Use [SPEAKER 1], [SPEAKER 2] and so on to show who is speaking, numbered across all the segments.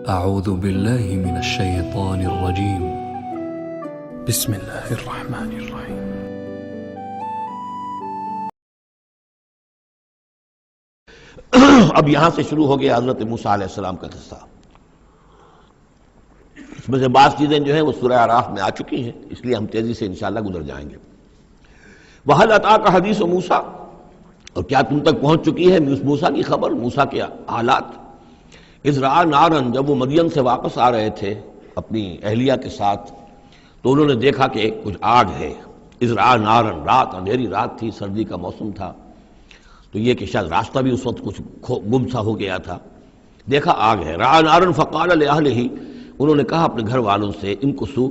[SPEAKER 1] أعوذ بالله من الشيطان الرجيم. بسم الله الرحمن الرحيم.
[SPEAKER 2] اب یہاں سے شروع ہو گیا حضرت موسیٰ علیہ السلام کا قصہ. اس میں سے بعض چیزیں جو ہیں وہ سورہ اعراف میں آ چکی ہیں، اس لیے ہم تیزی سے انشاءاللہ گزر جائیں گے. وَهَلْ أَتَاكَ حَدِيثُ موسیٰ، اور کیا تم تک پہنچ چکی ہے موسیٰ کی خبر، موسیٰ کے حالات. اذ رأى نارا، جب وہ مدین سے واپس آ رہے تھے اپنی اہلیہ کے ساتھ تو انہوں نے دیکھا کہ کچھ آگ ہے. اذ رأى نارا، رات، اندھیری رات تھی، سردی کا موسم تھا، تو یہ کہ شاید راستہ بھی اس وقت کچھ گم سا ہو گیا تھا. دیکھا آگ ہے. رأى نارا فقال لأهله، انہوں نے کہا اپنے گھر والوں سے، امکثوا،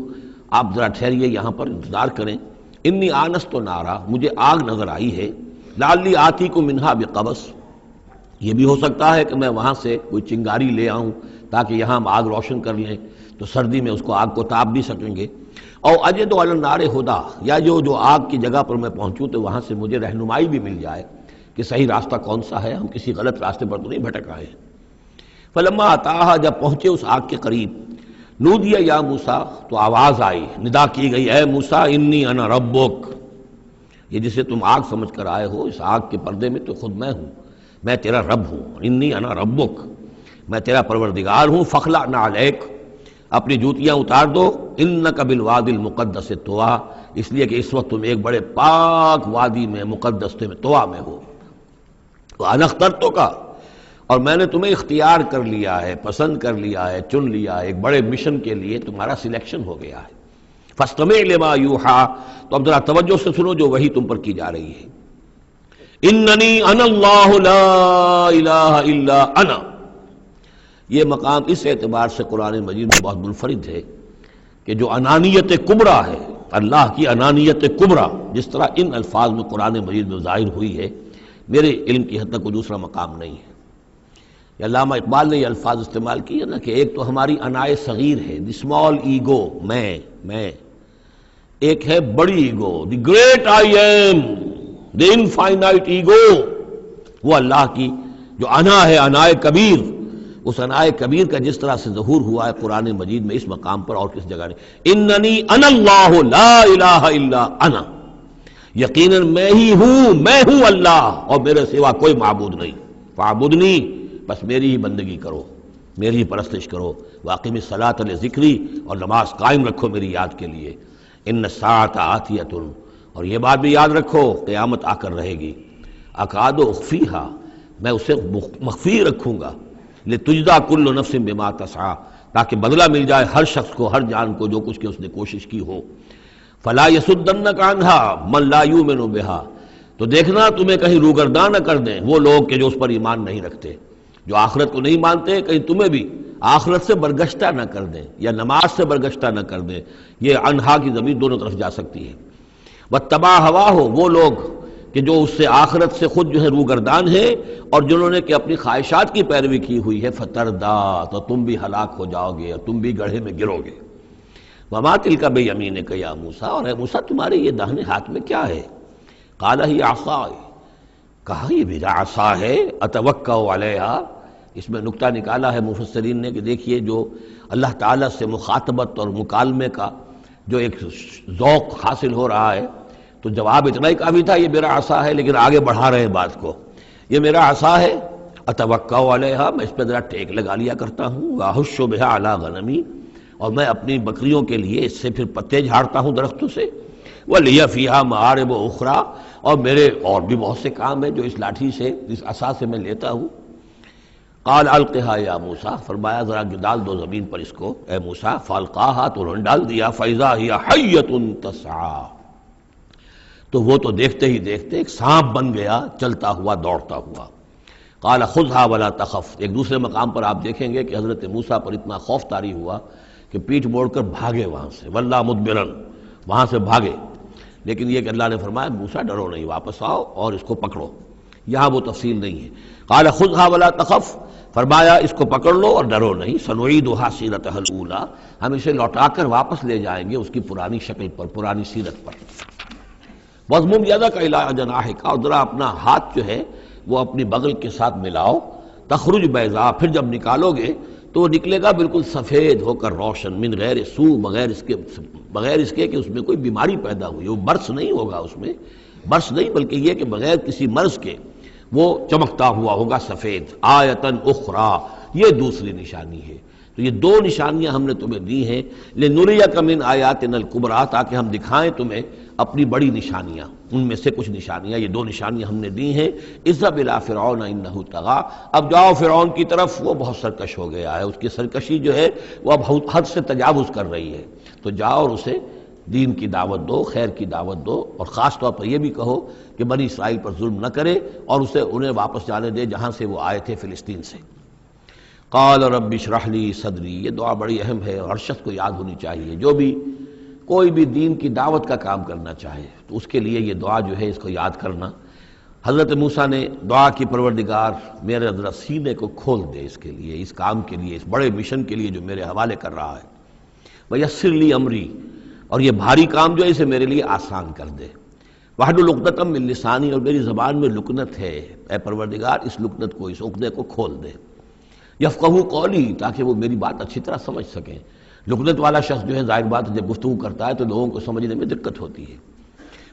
[SPEAKER 2] آپ ذرا ٹھہریے یہاں پر انتظار کریں. انی آنست نارا، مجھے آگ نظر آئی ہے. لعلی آتیکم منہا بقبس، یہ بھی ہو سکتا ہے کہ میں وہاں سے کوئی چنگاری لے آؤں تاکہ یہاں ہم آگ روشن کر لیں تو سردی میں اس کو آگ کو تاپ بھی سکیں گے. او اجد علی النار ہدا، یا جو آگ کی جگہ پر میں پہنچوں تو وہاں سے مجھے رہنمائی بھی مل جائے کہ صحیح راستہ کون سا ہے، ہم کسی غلط راستے پر تو نہیں بھٹک آئے. فلما اتاہا، جب پہنچے اس آگ کے قریب، نودی یا موسیٰ، تو آواز آئی، ندا کی گئی، اے موسیٰ انی انا ربک، یہ جسے تم آگ سمجھ کر آئے ہو، اس آگ کے پردے میں تو خود میں ہوں، میں تیرا رب ہوں. انی انا ربک، میں تیرا پروردگار ہوں. فخلع نعلیک، اپنی جوتیاں اتار دو. انک بالوادی المقدس طویٰ، اس لیے کہ اس وقت تم ایک بڑے پاک وادی میں، مقدس طویٰ میں ہو. وانا اخترتک، اور میں نے تمہیں اختیار کر لیا ہے، پسند کر لیا ہے، چن لیا ہے، ایک بڑے مشن کے لیے تمہارا سلیکشن ہو گیا ہے. فاستمع لما یوحیٰ، تو اب ذرا توجہ سے سنو جو وحی تم پر کی جا رہی ہے. اننی انا اللہ لا الہ الا انا، یہ مقام اس اعتبار سے قرآن مجید میں بہت منفرد ہے کہ جو انانیت کبریٰ ہے، اللہ کی انانیت کبریٰ جس طرح ان الفاظ میں قرآن مجید میں ظاہر ہوئی ہے، میرے علم کی حد تک کوئی دوسرا مقام نہیں ہے. علامہ اقبال نے یہ الفاظ استعمال کیے نا کہ ایک تو ہماری انائے صغیر ہے، دی اسمال ایگو، میں، ایک ہے بڑی ego, the great I am, the infinite ego. وہ اللہ کی جو انا ہے، انائے کبیر، اس انائے کبیر کا جس طرح سے ظہور ہوا ہے قرآن مجید میں اس مقام پر اور کس جگہ نہیں. اننی انا اللہ لا الہ الا انا، یقیناً میں ہی ہوں، میں ہوں اللہ اور میرے سوا کوئی معبود نہیں. فاعبدنی، بس میری ہی بندگی کرو، میری ہی پرستش کرو. واقم الصلاۃ لذکری، اور نماز قائم رکھو میری یاد کے لیے. ان الساعۃ آتیۃ، اور یہ بات بھی یاد رکھو قیامت آ کر رہے گی. اکاد اخفیہا، میں اسے مخفی رکھوں گا. لتجزی کل نفس بما تسعی، تاکہ بدلہ مل جائے ہر شخص کو، ہر جان کو جو کچھ کہ اس نے کوشش کی ہو. فلا یصدنک عنہا من لا یؤمن بہا، تو دیکھنا تمہیں کہیں روگردان نہ کر دیں وہ لوگ کہ جو اس پر ایمان نہیں رکھتے، جو آخرت کو نہیں مانتے، کہیں تمہیں بھی آخرت سے برگشتہ نہ کر دیں یا نماز سے برگشتہ نہ کر دیں. یہ عنہا کی ضمیر دونوں طرف جا سکتی ہے. واتبع ہواہ، وہ لوگ کہ جو اس سے آخرت سے خود جو ہے روگردان ہے اور جنہوں نے کہ اپنی خواہشات کی پیروی کی ہوئی ہے. فتردا، تو تم بھی ہلاک ہو جاؤ گے اور تم بھی گڑھے میں گرو گے. وما تلک بیمینک یا موسیٰ، اور اے موسیٰ تمہارے یہ داہنے ہاتھ میں کیا ہے؟ قال ہی عصای، کہا یہ میرا عصا ہے. اتوکا علیہا، اس میں نکتہ نکالا ہے مفسرین نے کہ دیکھیے جو اللہ تعالیٰ سے مخاطبت اور مکالمے کا جو ایک ذوق حاصل ہو رہا ہے تو جواب اتنا ہی کافی تھا، یہ میرا عصا ہے، لیکن آگے بڑھا رہے ہیں بات کو. یہ میرا عصا ہے، اتوکا علیہا، میں اس پہ ذرا ٹیک لگا لیا کرتا ہوں. واحش بہا علی غنمی، اور میں اپنی بکریوں کے لیے اس سے پھر پتے جھاڑتا ہوں درختوں سے. وَلِيَ فِيهَا مَآرِبُ أُخْرَىٰ، اور میرے اور بھی بہت سے کام ہیں جو اس لاٹھی سے، اس عصا سے میں لیتا ہوں. قال القھا یا موسیٰ، فرمایا ذرا ڈال دو زمین پر اس کو اے موسیٰ. فالقاہا، تو انہوں نے ڈال دیا. فَإِذَا هِيَ حَيَّةٌ تَسْعَىٰ، تو وہ تو دیکھتے ہی دیکھتے ایک سانپ بن گیا، چلتا ہوا دوڑتا ہوا. قال خذها ولا تخف، ایک دوسرے مقام پر آپ دیکھیں گے کہ حضرت موسیٰ پر اتنا خوف طاری ہوا کہ پیٹھ موڑ کر بھاگے وہاں سے. واللہ مدبرن، وہاں سے بھاگے. لیکن یہ کہ اللہ نے فرمایا موسیٰ ڈرو نہیں، واپس آؤ اور اس کو پکڑو. یہاں وہ تفصیل نہیں ہے. قال خذها ولا تخف، فرمایا اس کو پکڑ لو اور ڈرو نہیں. سنعیدها سیرتها الاولی، ہم اسے لوٹا کر واپس لے جائیں گے اس کی پرانی شکل پر، پرانی سیرت پر. وَاضْمُمْ يَدَكَ إِلَىٰ جَنَاحِكَ، اور ذرا اپنا ہاتھ جو ہے وہ اپنی بغل کے ساتھ ملاؤ. تخرج بیضاء، پھر جب نکالو گے تو وہ نکلے گا بالکل سفید ہو کر روشن، من غیر سو، بغیر اس کے کہ اس میں کوئی بیماری پیدا ہوئی، وہ برس نہیں ہوگا، اس میں برس نہیں بلکہ یہ کہ بغیر کسی مرض کے وہ چمکتا ہوا ہوگا سفید۔ آیتن اخری، یہ دوسری نشانی ہے۔ تو یہ دو نشانیاں ہم نے تمہیں دی ہیں، لنریک من آیاتنا الکبریٰ، تاکہ ہم دکھائیں تمہیں اپنی بڑی نشانیاں، ان میں سے کچھ نشانیاں، یہ دو نشانیاں ہم نے دی ہیں۔ اذهب الى فرعون انه طغى، اب جاؤ فرعون کی طرف، وہ بہت سرکش ہو گیا ہے، اس کی سرکشی جو ہے وہ اب حد سے تجاوز کر رہی ہے، تو جاؤ اور اسے دین کی دعوت دو، خیر کی دعوت دو، اور خاص طور پر یہ بھی کہو کہ بنی اسرائیل پر ظلم نہ کرے، اور انہیں واپس جانے دے جہاں سے وہ آئے تھے، فلسطین سے۔ قال رب اشرح لی صدری، یہ دعا بڑی اہم ہے اور ہر شخص کو یاد ہونی چاہیے، جو بھی کوئی بھی دین کی دعوت کا کام کرنا چاہے تو اس کے لیے یہ دعا جو ہے اس کو یاد کرنا۔ حضرت موسیٰ نے دعا کی، پروردگار میرے ذرا سینے کو کھول دے اس کے لیے، اس کام کے لیے، اس بڑے مشن کے لیے جو میرے حوالے کر رہا ہے۔ ویسر لی امری، اور یہ بھاری کام جو ہے اسے میرے لیے آسان کر دے۔ واحلل عقدۃ من لسانی، اور میری زبان میں لکنت ہے، اے پروردگار اس لکنت کو، اس عقدے کو کھول دے۔ یفقہوا قولی، تاکہ وہ میری بات اچھی طرح سمجھ سکیں۔ لکنت والا شخص جو ہے ظاہر بات ہے جب گفتگو کرتا ہے تو لوگوں کو سمجھنے میں دقت ہوتی ہے۔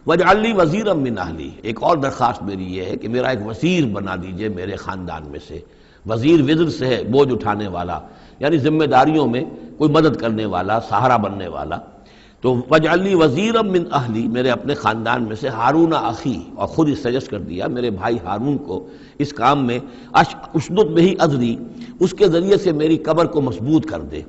[SPEAKER 2] وَاجْعَلْ لِي وَزِيرًا مِّنْ أَهْلِي، ایک اور درخواست میری یہ ہے کہ میرا ایک وزیر بنا دیجئے میرے خاندان میں سے۔ وزیر وزر سے ہے، بوجھ اٹھانے والا، یعنی ذمہ داریوں میں کوئی مدد کرنے والا، سہارا بننے والا۔ تو وَاجْعَلْ لِي وَزِيرًا مِّنْ أَهْلِي، میرے اپنے خاندان میں سے ہارون اخی، اور خود اس سجیسٹ کر دیا میرے بھائی ہارون کو اس کام میں، اشدد بہ اذری، اس کے ذریعے سے میری کمر کو مضبوط کر دے،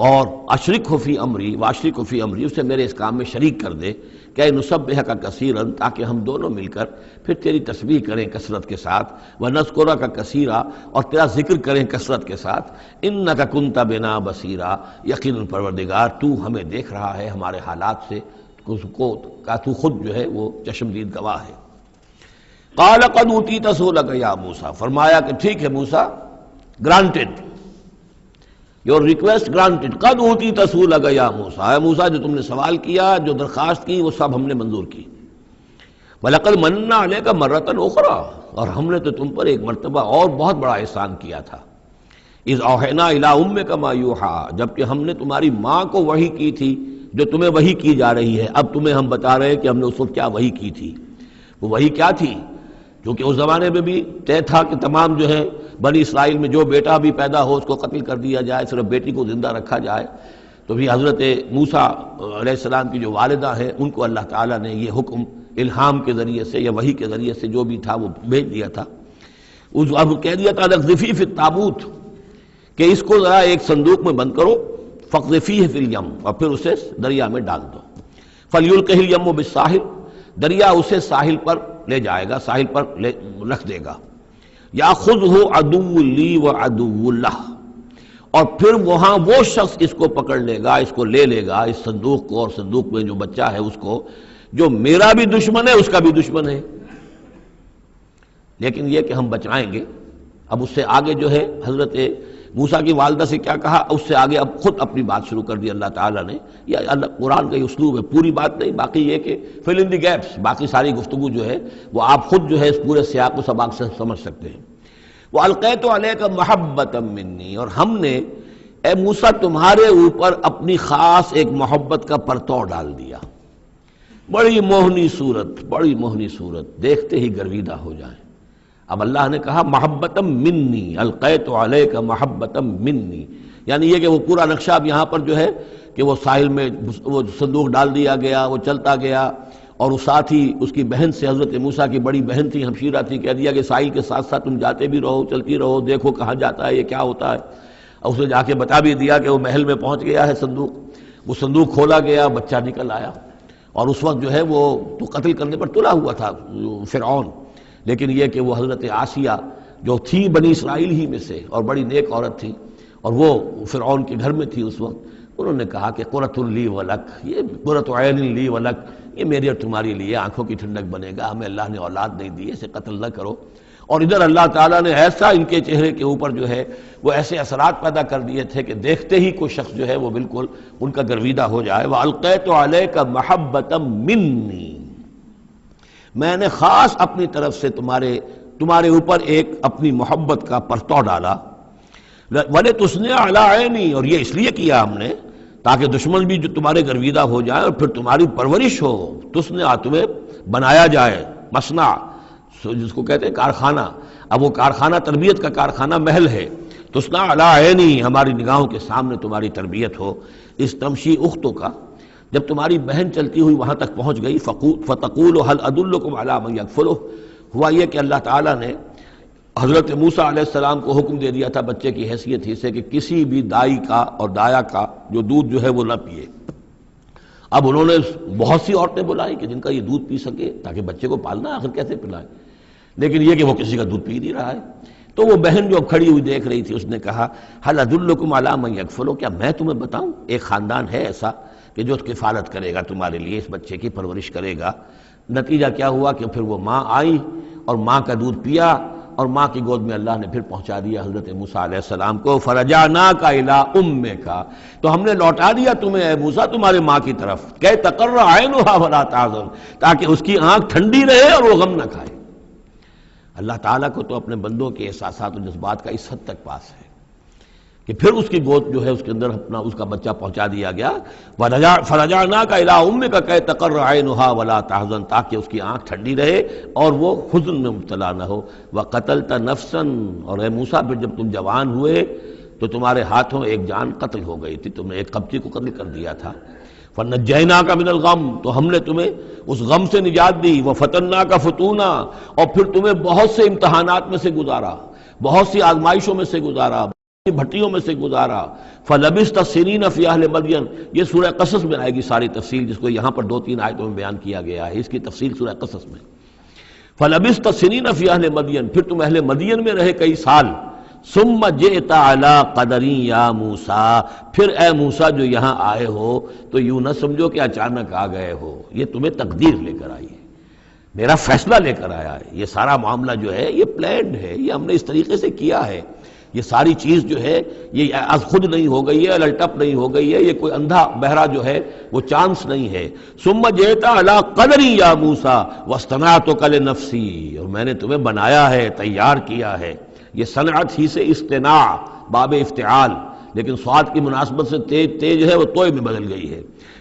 [SPEAKER 2] اور اشرکہ فی امری، واشرکہ فی امری، اسے میرے اس کام میں شریک کر دے، کہ نسبحک کثیرا، تاکہ ہم دونوں مل کر پھر تیری تسبیح کریں کثرت کے ساتھ، ونذکرک کثیرا، اور تیرا ذکر کریں کثرت کے ساتھ، انک کنت بنا بصیرا، یقیناً پروردگار تو ہمیں دیکھ رہا ہے ہمارے حالات سے، کا تو خود جو ہے وہ چشمدید گواہ ہے۔ قال قد اوتیت سؤلک یا موسیٰ، فرمایا کہ ٹھیک ہے موسیٰ، گرانٹڈ، یور ریکویسٹ گرانٹڈ، قد اوتیت سؤلک یا موسیٰ، اے موسیٰ جو تم نے سوال کیا، جو درخواست کی، وہ سب ہم نے منظور کی۔ وَلَقَدْ مَنَّا عَلَيْكَ مَرَّةً أُخْرَىٰ، اور ہم نے تو تم پر ایک مرتبہ اور بہت بڑا احسان کیا تھا۔ اِذْ أَوْحَيْنَا إِلَىٰ أُمِّكَ مَا يُوحَىٰ، جبکہ ہم نے تمہاری ماں کو وحی کی تھی جو تمہیں وحی کی جا رہی ہے۔ اب تمہیں ہم بتا رہے ہیں کہ ہم نے اس وقت کیا وحی کی تھی۔ وہ وحی کیا تھی؟ کیونکہ اس زمانے میں بھی طے تھا کہ تمام جو ہے بنی اسرائیل میں جو بیٹا بھی پیدا ہو اس کو قتل کر دیا جائے، صرف بیٹی کو زندہ رکھا جائے۔ تو بھی حضرت موسیٰ علیہ السلام کی جو والدہ ہیں ان کو اللہ تعالیٰ نے یہ حکم الہام کے ذریعے سے یا وحی کے ذریعے سے جو بھی تھا وہ بھیج دیا تھا۔ اب کہہ دیا تھا اقذفیہ فی التابوت، کہ اس کو ذرا ایک صندوق میں بند کرو، فاقذفیہ فی الیم، اور پھر اسے دریا میں ڈال دو۔ فلیلقہ الیم بالساحل، دریا اسے ساحل پر لے جائے گا، ساحل پر رکھ دے گا۔ یاخذہ عدو لی و عدو لہ، اور پھر وہاں وہ شخص اس کو پکڑ لے گا، اس کو لے لے گا، اس صندوق کو، اور صندوق میں جو بچہ ہے اس کو، جو میرا بھی دشمن ہے اس کا بھی دشمن ہے۔ لیکن یہ کہ ہم بچائیں گے۔ اب اس سے آگے جو ہے حضرت موسیٰ کی والدہ سے کیا کہا، اس سے آگے اب خود اپنی بات شروع کر دی اللہ تعالیٰ نے۔ یہ اللہ قرآن کا یہ اسلوب ہے، پوری بات نہیں، باقی یہ کہ فل ان دی گیپس، باقی ساری گفتگو جو ہے وہ آپ خود جو ہے اس پورے سیاق و سباق سے سمجھ سکتے ہیں۔ وَأَلْقَيْتُ عَلَيْكَ مَحَبَّةً مِّنِّي، اور ہم نے اے موسیٰ تمہارے اوپر اپنی خاص ایک محبت کا پرتو ڈال دیا۔ بڑی موہنی صورت، بڑی موہنی صورت، دیکھتے ہی گرویدہ ہو جائیں۔ اب اللہ نے کہا محبتم منی، القیت علیک محبتم منی، یعنی یہ کہ وہ پورا نقشہ اب یہاں پر جو ہے کہ وہ ساحل میں وہ صندوق ڈال دیا گیا، وہ چلتا گیا، اور اس ساتھ ہی اس کی بہن سے، حضرت موسیٰ کی بڑی بہن تھی، ہمشیرہ تھی، کہہ دیا کہ ساحل کے ساتھ ساتھ تم جاتے بھی رہو، چلتی رہو، دیکھو کہاں جاتا ہے، یہ کیا ہوتا ہے۔ اور اسے جا کے بتا بھی دیا کہ وہ محل میں پہنچ گیا ہے صندوق۔ وہ صندوق کھولا گیا، بچہ نکل آیا، اور اس وقت جو ہے وہ تو قتل کرنے پر تلا ہوا تھا فرعون، لیکن یہ کہ وہ حضرت آسیہ جو تھی بنی اسرائیل ہی میں سے اور بڑی نیک عورت تھی، اور وہ فرعون کے گھر میں تھی اس وقت، انہوں نے کہا کہ قرۃ لی ولک، یہ قرۃ عین لی ولک، یہ میری اور تمہاری لیے آنکھوں کی ٹھنڈک بنے گا، ہمیں اللہ نے اولاد نہیں دی، اسے قتل نہ کرو۔ اور ادھر اللہ تعالیٰ نے ایسا ان کے چہرے کے اوپر جو ہے وہ ایسے اثرات پیدا کر دیے تھے کہ دیکھتے ہی کوئی شخص جو ہے وہ بالکل ان کا گرویدہ ہو جائے۔ وَأَلْقَيْتُ عَلَيْكَ مَحَبَّةً مِّنِّي، میں نے خاص اپنی طرف سے تمہارے اوپر ایک اپنی محبت کا پرتو ڈالا۔ وَلِتُصْنِعَ عَلَىٰ عَيْنِي، اور یہ اس لیے کیا ہم نے تاکہ دشمن بھی جو تمہارے گرویدہ ہو جائے اور پھر تمہاری پرورش ہو. تصنع، تمہیں بنایا جائے. مصنع جس کو کہتے ہیں کارخانہ، اب وہ کارخانہ تربیت کا کارخانہ محل ہے. تصنع علی عینی، ہماری نگاہوں کے سامنے تمہاری تربیت ہو. اس تمشی اختوں کا، جب تمہاری بہن چلتی ہوئی وہاں تک پہنچ گئی، فتقول هل ادلکم علی من یکفلہ، ہوا یہ کہ اللہ تعالیٰ نے حضرت موسیٰ علیہ السلام کو حکم دے دیا تھا بچے کی حیثیت ہی سے کہ کسی بھی دائی کا اور دایا کا جو دودھ جو ہے وہ نہ پیے. اب انہوں نے بہت سی عورتیں بلائی کہ جن کا یہ دودھ پی سکے تاکہ بچے کو پالنا، آخر کیسے پلائے، لیکن یہ کہ وہ کسی کا دودھ پی نہیں رہا ہے. تو وہ بہن جو اب کھڑی ہوئی دیکھ رہی تھی، اس نے کہا هل ادلکم علی من یکفلہ، کیا میں تمہیں بتاؤں، ایک خاندان ہے ایسا کہ جو کفالت کرے گا تمہارے لیے، اس بچے کی پرورش کرے گا. نتیجہ کیا ہوا کہ پھر وہ ماں آئی اور ماں کا دودھ پیا، اور ماں کی گود میں اللہ نے پھر پہنچا دیا حضرت موسیٰ علیہ السلام کو. فرجعناک الی امک، تو ہم نے لوٹا دیا تمہیں اے موسیٰ تمہارے ماں کی طرف، کہ تقر عینھا ولا تحزن، تاکہ اس کی آنکھ ٹھنڈی رہے اور وہ غم نہ کھائے. اللہ تعالیٰ کو تو اپنے بندوں کے احساسات و جذبات کا اس حد تک پاس ہے کہ پھر اس کی گود جو ہے اس کے اندر اپنا اس کا بچہ پہنچا دیا گیا. فرجعناک الی امک کہ تقر عینھا ولا تحزن، تاکہ اس کی آنکھ ٹھنڈی رہے اور وہ حزن میں مبتلا نہ ہو. وقتلت نفسا، اور اے موسیٰ پھر جب تم جوان ہوئے تو تمہارے ہاتھوں ایک جان قتل ہو گئی تھی، تم نے ایک قبطی کو قتل کر دیا تھا. فنجیناک من الغم، تو ہم نے تمہیں اس غم سے نجات دی. وفتناک فتونا، اور پھر تمہیں بہت سے امتحانات میں سے گزارا، بہت سی آزمائشوں میں سے گزارا، بھٹیوں میں سے گزارا. فلبثت سنین فی اہل مدین، یہ سورہ قصص میں آئے گی ساری تفصیل، جس کو یہاں پر 2-3 آیتوں میں بیان کیا گیا ہے، اس کی تفصیل سورہ قصص میں. فلبثت سنین فی اہل مدین، پھر تم اہل مدین میں رہے کئی سال. ثم جئت علی قدری یا موسیٰ، پھر اے موسیٰ جو یہاں آئے ہو تو یوں نہ سمجھو کہ اچانک آ گئے ہو، یہ تمہیں تقدیر لے کر آئی ہے، میرا فیصلہ لے کر آیا ہے. یہ سارا معاملہ جو ہے یہ پلانڈ ہے، یہ ہم نے اس طریقے سے کیا ہے. یہ ساری چیز جو ہے یہ از خود نہیں ہو گئی ہے، للٹپ نہیں ہو گئی ہے، یہ کوئی اندھا بہرا جو ہے وہ چانس نہیں ہے. ثم جئت علی قدری یا موسیٰ واصطنعتک لنفسی، اور میں نے تمہیں بنایا ہے، تیار کیا ہے. یہ صنعت ہی سے اصطناع باب افتعال، لیکن صاد کی مناسبت سے تیج ہے وہ توئے میں بدل گئی ہے.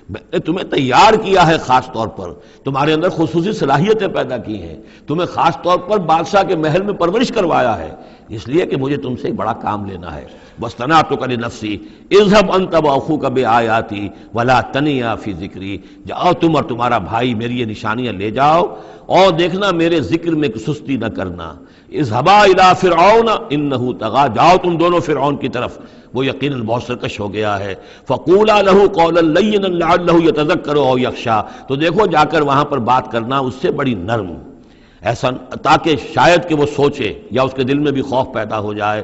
[SPEAKER 2] میں نے تمہیں تیار کیا ہے، خاص طور پر تمہارے اندر خصوصی صلاحیتیں پیدا کی ہیں، تمہیں خاص طور پر بادشاہ کے محل میں پرورش کروایا ہے، اس لیے کہ مجھے تم سے ایک بڑا کام لینا ہے. واصطنعتک لنفسی اذهب انت واخوک بآیاتی ولا تنیا فی ذکری، جاؤ تم اور تمہارا بھائی میری یہ نشانیاں لے جاؤ اور دیکھنا میرے ذکر میں سستی نہ کرنا. اذهبا الی فرعون انه طغى، جاؤ تم دونوں فرعون کی طرف، وہ یقیناً بہت سرکش ہو گیا ہے. فقولا له قولا لینا لعله يتذکر او یخشی، تو دیکھو جا کر وہاں پر بات کرنا اس سے بڑی نرم، ایسا تاکہ شاید کہ وہ سوچے یا اس کے دل میں بھی خوف پیدا ہو جائے.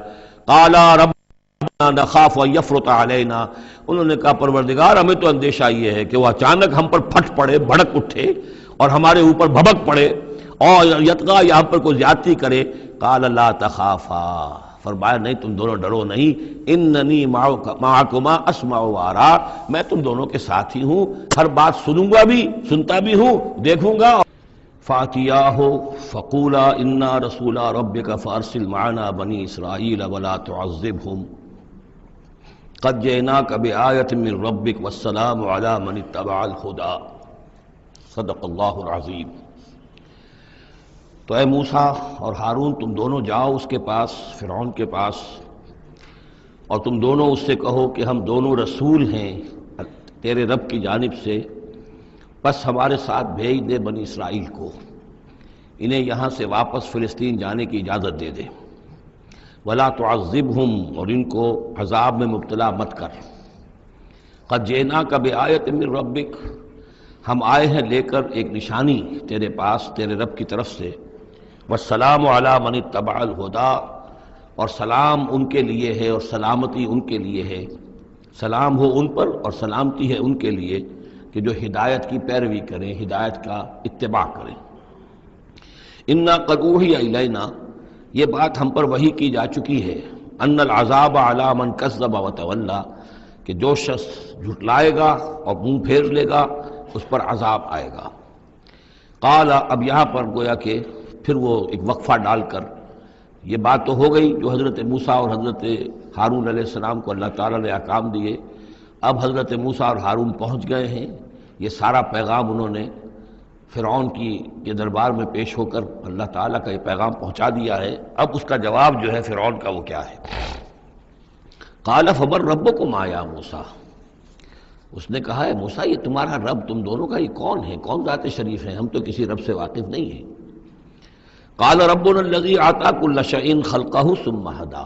[SPEAKER 2] قالا ربنا نخاف ان یفرط علینا، انہوں نے کہا پروردگار ہمیں تو اندیشہ یہ ہے کہ وہ اچانک ہم پر پھٹ پڑے، بھڑک اٹھے اور ہمارے اوپر بھبک پڑے اور یطغی یا ہم پر کوئی زیادتی کرے. قال لا تخافا، فرمایا نہیں تم دونوں ڈرو نہیں، اننی معکما اسمع و ارا، میں تم دونوں کے ساتھ ہی ہوں، ہر بات سنوں گا بھی، سنتا بھی ہوں، دیکھوں گا. فاتیاہ فقولا انا رسول ربک فارسل معنا بنی اسرائیل ولا تعذبهم قد جئناک بآیۃ من ربک والسلام علی من اتبع الہدی. صدق اللہ العظیم. تو اے موسیٰ اور ہارون تم دونوں جاؤ اس کے پاس، فرعون کے پاس، اور تم دونوں اس سے کہو کہ ہم دونوں رسول ہیں تیرے رب کی جانب سے، بس ہمارے ساتھ بھیج دے بنی اسرائیل کو، انہیں یہاں سے واپس فلسطین جانے کی اجازت دے دے. ولا تعذبهم، اور ان کو عذاب میں مبتلا مت کر. قد جئناک بآیۃ من ربک، ہم آئے ہیں لے کر ایک نشانی تیرے پاس تیرے رب کی طرف سے. والسلام علی من اتبع الہدی، اور سلام ان کے لیے ہے اور سلامتی ان کے لیے ہے، سلام ہو ان پر اور سلامتی ہے ان کے لیے کہ جو ہدایت کی پیروی کریں، ہدایت کا اتباع کریں. انا قد اوحی الینا، یہ بات ہم پر وحی کی جا چکی ہے، ان العذاب علی من کذب وتولی، کہ جو شخص جھٹلائے گا اور منہ پھیر لے گا اس پر عذاب آئے گا. قال، اب یہاں پر گویا کہ پھر وہ ایک وقفہ ڈال کر یہ بات تو ہو گئی جو حضرت موسیٰ اور حضرت ہارون علیہ السلام کو اللہ تعالیٰ نے احکام دیے۔ اب حضرت موسیٰ اور ہارون پہنچ گئے ہیں، یہ سارا پیغام انہوں نے فرعون کے دربار میں پیش ہو کر اللہ تعالیٰ کا یہ پیغام پہنچا دیا ہے۔ اب اس کا جواب جو ہے فرعون کا وہ کیا ہے؟ قال فمن ربکم یا موسیٰ، اس نے کہا ہے موسیٰ یہ تمہارا رب تم دونوں کا یہ کون ہے، کون ذات شریف ہے، ہم تو کسی رب سے واقف نہیں ہیں۔ قال ربنا الذی اعطی کل شیء خلقہ ثم ہدی،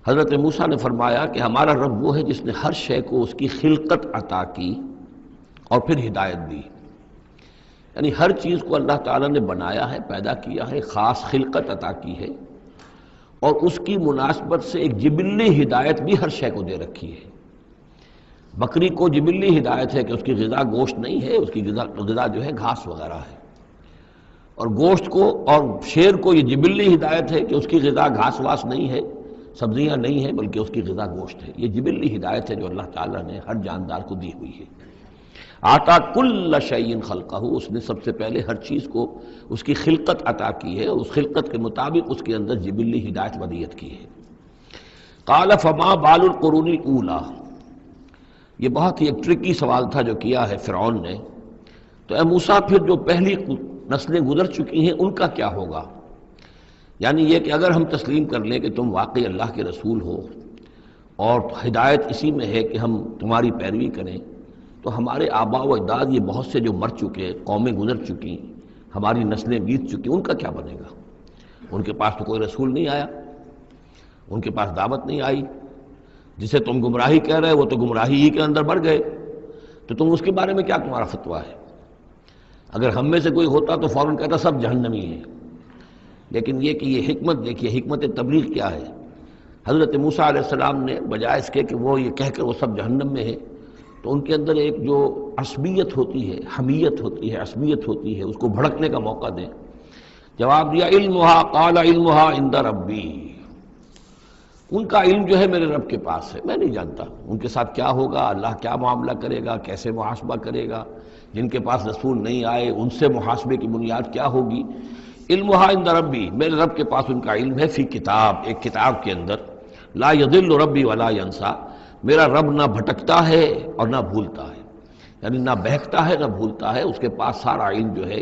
[SPEAKER 2] حضرت موسیٰ نے فرمایا کہ ہمارا رب وہ ہے جس نے ہر شے کو اس کی خلقت عطا کی اور پھر ہدایت دی، یعنی ہر چیز کو اللہ تعالیٰ نے بنایا ہے، پیدا کیا ہے، خاص خلقت عطا کی ہے، اور اس کی مناسبت سے ایک جبلی ہدایت بھی ہر شے کو دے رکھی ہے۔ بکری کو جبلی ہدایت ہے کہ اس کی غذا گوشت نہیں ہے، اس کی غذا جو ہے گھاس وغیرہ ہے، اور گوشت کو اور شیر کو یہ جبلی ہدایت ہے کہ اس کی غذا گھاس واس نہیں ہے، سبزیاں نہیں ہیں، بلکہ اس کی غذا گوشت ہے۔ یہ جبلی ہدایت ہے جو اللہ تعالیٰ نے ہر جاندار کو دی ہوئی ہے۔ آتا کل شیء خلقہ، اس نے سب سے پہلے ہر چیز کو اس کی خلقت عطا کی ہے، اور اس خلقت کے مطابق اس کے اندر جبلی ہدایت ودیت کی ہے۔ قال فما بال القرون الاولی، یہ بہت ہی ایک ٹرکی سوال تھا جو کیا ہے فرعون نے۔ تو اے موسیٰ پھر جو پہلی نسلیں گزر چکی ہیں ان کا کیا ہوگا؟ یعنی یہ کہ اگر ہم تسلیم کر لیں کہ تم واقعی اللہ کے رسول ہو اور ہدایت اسی میں ہے کہ ہم تمہاری پیروی کریں، تو ہمارے آباء و اجداد یہ بہت سے جو مر چکے، قومیں گزر چکی، ہماری نسلیں بیت چکی، ان کا کیا بنے گا؟ ان کے پاس تو کوئی رسول نہیں آیا، ان کے پاس دعوت نہیں آئی، جسے تم گمراہی کہہ رہے وہ تو گمراہی ہی کے اندر بڑھ گئے، تو تم اس کے بارے میں کیا تمہارا فتویٰ ہے؟ اگر ہم میں سے کوئی ہوتا تو فوراً کہتا سب جہنمی ہیں۔ لیکن یہ کہ یہ حکمت دیکھیے، حکمت تبلیغ کیا ہے۔ حضرت موسیٰ علیہ السلام نے بجائے اس کے کہ وہ یہ کہہ کر وہ سب جہنم میں ہیں، تو ان کے اندر ایک جو عصبیت ہوتی ہے، حمیت ہوتی ہے، عصبیت ہوتی ہے، اس کو بھڑکنے کا موقع دیں۔ جواب دیا علمھا قال علمھا عند ربی، ان کا علم جو ہے میرے رب کے پاس ہے، میں نہیں جانتا ان کے ساتھ کیا ہوگا، اللہ کیا معاملہ کرے گا، کیسے محاسبہ کرے گا، جن کے پاس رسول نہیں آئے ان سے محاسبے کی بنیاد کیا ہوگی۔ علمھا عند ربی، میرے رب کے پاس ان کا علم ہے، فی کتاب، ایک کتاب کے اندر، لا یضل ربی ولا ینسا، میرا رب نہ بھٹکتا ہے اور نہ بھولتا ہے، یعنی نہ بہکتا ہے نہ بھولتا ہے، اس کے پاس سارا علم جو ہے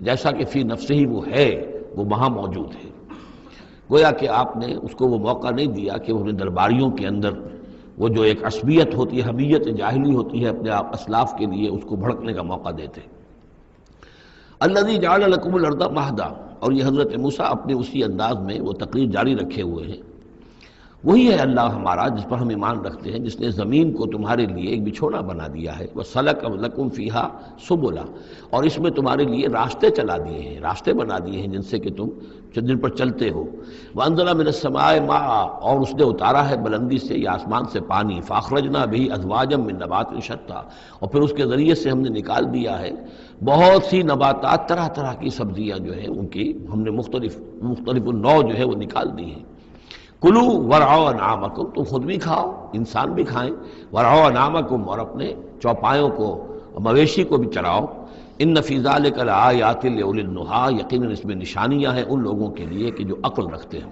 [SPEAKER 2] جیسا کہ فی نفسہ ہی وہ ہے وہ وہاں موجود ہے۔ گویا کہ آپ نے اس کو وہ موقع نہیں دیا کہ وہ درباریوں کے اندر وہ جو ایک عصبیت ہوتی ہے، حمیت جاہلی ہوتی ہے اپنے اسلاف کے لیے، اس کو بھڑکنے کا موقع دیتے۔ الذی جعل لکم الارض مہدا، اور یہ حضرت موسیٰ اپنے اسی انداز میں وہ تقریر جاری رکھے ہوئے ہیں، وہی ہے اللہ ہمارا جس پر ہم ایمان رکھتے ہیں، جس نے زمین کو تمہارے لیے ایک بچھونا بنا دیا ہے، وَسَلَكَ لَكُمْ فِيهَا سُبُلًا، اور اس میں تمہارے لیے راستے چلا دیے ہیں، راستے بنا دیے ہیں جن سے کہ تم جن پر چلتے ہو۔ وَأَنزَلَ مِنَ السَّمَاءِ مَاءً، اور اس نے اتارا ہے بلندی سے یا آسمان سے پانی، فَأَخْرَجْنَا بِهِ أَزْوَاجًا مِّن نَبَاتٍ شَتَّىٰ، اور پھر اس کے ذریعے سے ہم نے نکال دیا ہے بہت سی نباتات، طرح طرح کی سبزیاں جو ہیں ان کی ہم نے مختلف النوع جو ہے وہ نکال دی ہیں۔ کلو ورعوا انعامکم، تم خود بھی کھاؤ، انسان بھی کھائیں، ورعوا انعامکم، اور اپنے چوپایوں کو مویشی کو بھی چراؤ۔ ان فی ذلک لآیات لأولی النہی، یقیناً اس میں نشانیاں ہیں ان لوگوں کے لیے کہ جو عقل رکھتے ہیں۔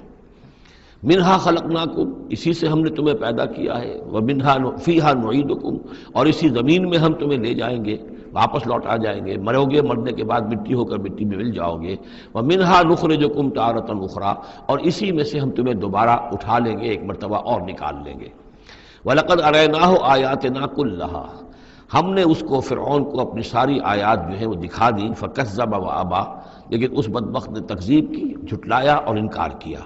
[SPEAKER 2] منہا خلقناکم، اسی سے ہم نے تمہیں پیدا کیا ہے، ومنہا فیہا نعیدکم، اور اسی زمین میں ہم تمہیں لے جائیں گے، واپس لوٹ آ جائیں گے، مرو گے، مرنے کے بعد مٹی ہو کر مٹی میں مل جاؤ گے۔ ومنہا نخرجکم تارۃ اخری، اور اسی میں سے ہم تمہیں دوبارہ اٹھا لیں گے، ایک مرتبہ اور نکال لیں گے۔ وَلَقَدْ أَرَيْنَاهُ آيَاتِنَا كُلَّهَا، ہم نے اس کو فرعون کو اپنی ساری آیات جو ہیں وہ دکھا دی، فَكَذَّبَ وَأَبَى، لیکن اس بدبخت نے تکذیب کی، جھٹلایا اور انکار کیا۔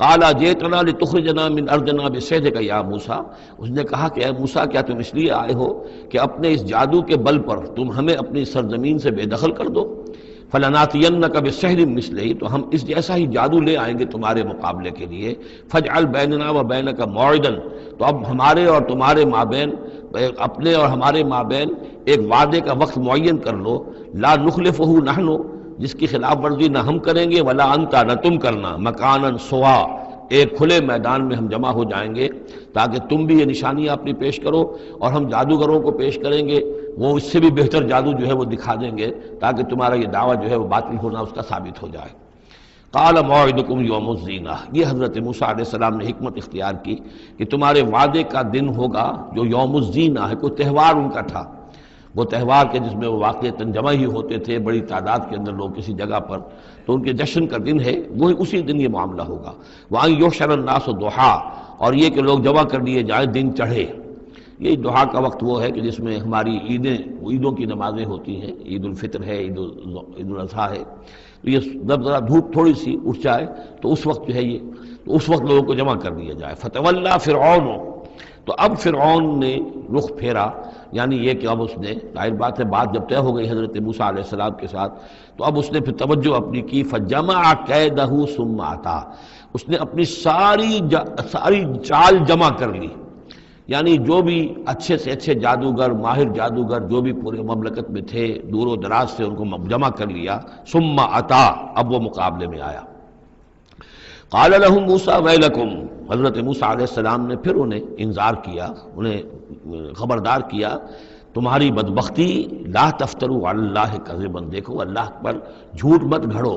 [SPEAKER 2] قَالَ جِئْتَنَا لِتُخْرِجَنَا مِنْ أَرْضِنَا بِسِحْرِكَ يَا موسیٰ، اس نے کہا کہ اے موسیٰ کیا تم اس لیے آئے ہو کہ اپنے اس جادو کے بل پر تم ہمیں اپنی سرزمین سے بے دخل کر دو؟ فَلَنَأْتِيَنَّكَ بِسِحْرٍ مِّثْلِهِ، تو ہم اس جیسا ہی جادو لے آئیں گے تمہارے مقابلے کے لیے۔ فَاجْعَلْ بَيْنَنَا وَبَيْنَكَ مَوْعِدًا، تو اب ہمارے اور تمہارے مابین، اپنے اور ہمارے مابین ایک وعدے کا وقت معین کر لو، لا نخلفہ نحن، جس کی خلاف ورزی نہ ہم کریں گے، ولا انت، نہ تم کرنا، مکاناً سوا، ایک کھلے میدان میں ہم جمع ہو جائیں گے تاکہ تم بھی یہ نشانیاں اپنی پیش کرو اور ہم جادوگروں کو پیش کریں گے، وہ اس سے بھی بہتر جادو جو ہے وہ دکھا دیں گے تاکہ تمہارا یہ دعویٰ جو ہے وہ باطل ہونا اس کا ثابت ہو جائے۔ قال موعدکم یوم الزینہ، یہ حضرت موسیٰ علیہ السلام نے حکمت اختیار کی کہ تمہارے وعدے کا دن ہوگا جو یوم الزینہ ہے، کوئی تہوار ان کا تھا، وہ تہوار کے جس میں وہ واقعتاً جمع ہی ہوتے تھے بڑی تعداد کے اندر لوگ کسی جگہ پر، تو ان کے جشن کا دن ہے، وہی اسی دن یہ معاملہ ہوگا۔ وَأَن يُحْشَرَ النَّاسُ ضُحًى، اور یہ کہ لوگ جمع کر لیے جائیں دن چڑھے۔ یہ دعا کا وقت وہ ہے کہ جس میں ہماری عیدوں کی نمازیں ہوتی ہیں، عید الفطر ہے، عید الاضحیٰ ہے، تو یہ جب ذرا دھوپ تھوڑی سی اٹھ جائے تو اس وقت جو ہے یہ، تو اس وقت لوگوں کو جمع کر دیا جائے۔ فَتَوَلَّىٰ فِرْعَوْنُ، تو اب فرعون نے رخ پھیرا، یعنی یہ کہ اب اس نے، ظاہر بات ہے بات جب طے ہو گئی حضرت موسیٰ علیہ السلام کے ساتھ، تو اب اس نے پھر توجہ اپنی کی، فَجَمَعَ كَيْدَهُ ثُمَّ أَتَىٰ، اس نے اپنی ساری چال جمع کر لی، یعنی جو بھی اچھے سے اچھے جادوگر، ماہر جادوگر جو بھی پورے مملکت میں تھے، دور و دراز سے ان کو جمع کر لیا۔ ثم اتا، اب وہ مقابلے میں آیا۔ قال لهم موسیٰ ویلکم، حضرت موسیٰ علیہ السلام نے پھر انہیں انذار کیا، انہیں خبردار کیا، تمہاری بدبختی، لا تفتروا علی اللہ کذبا، دیکھو اللہ پر جھوٹ مت گھڑو،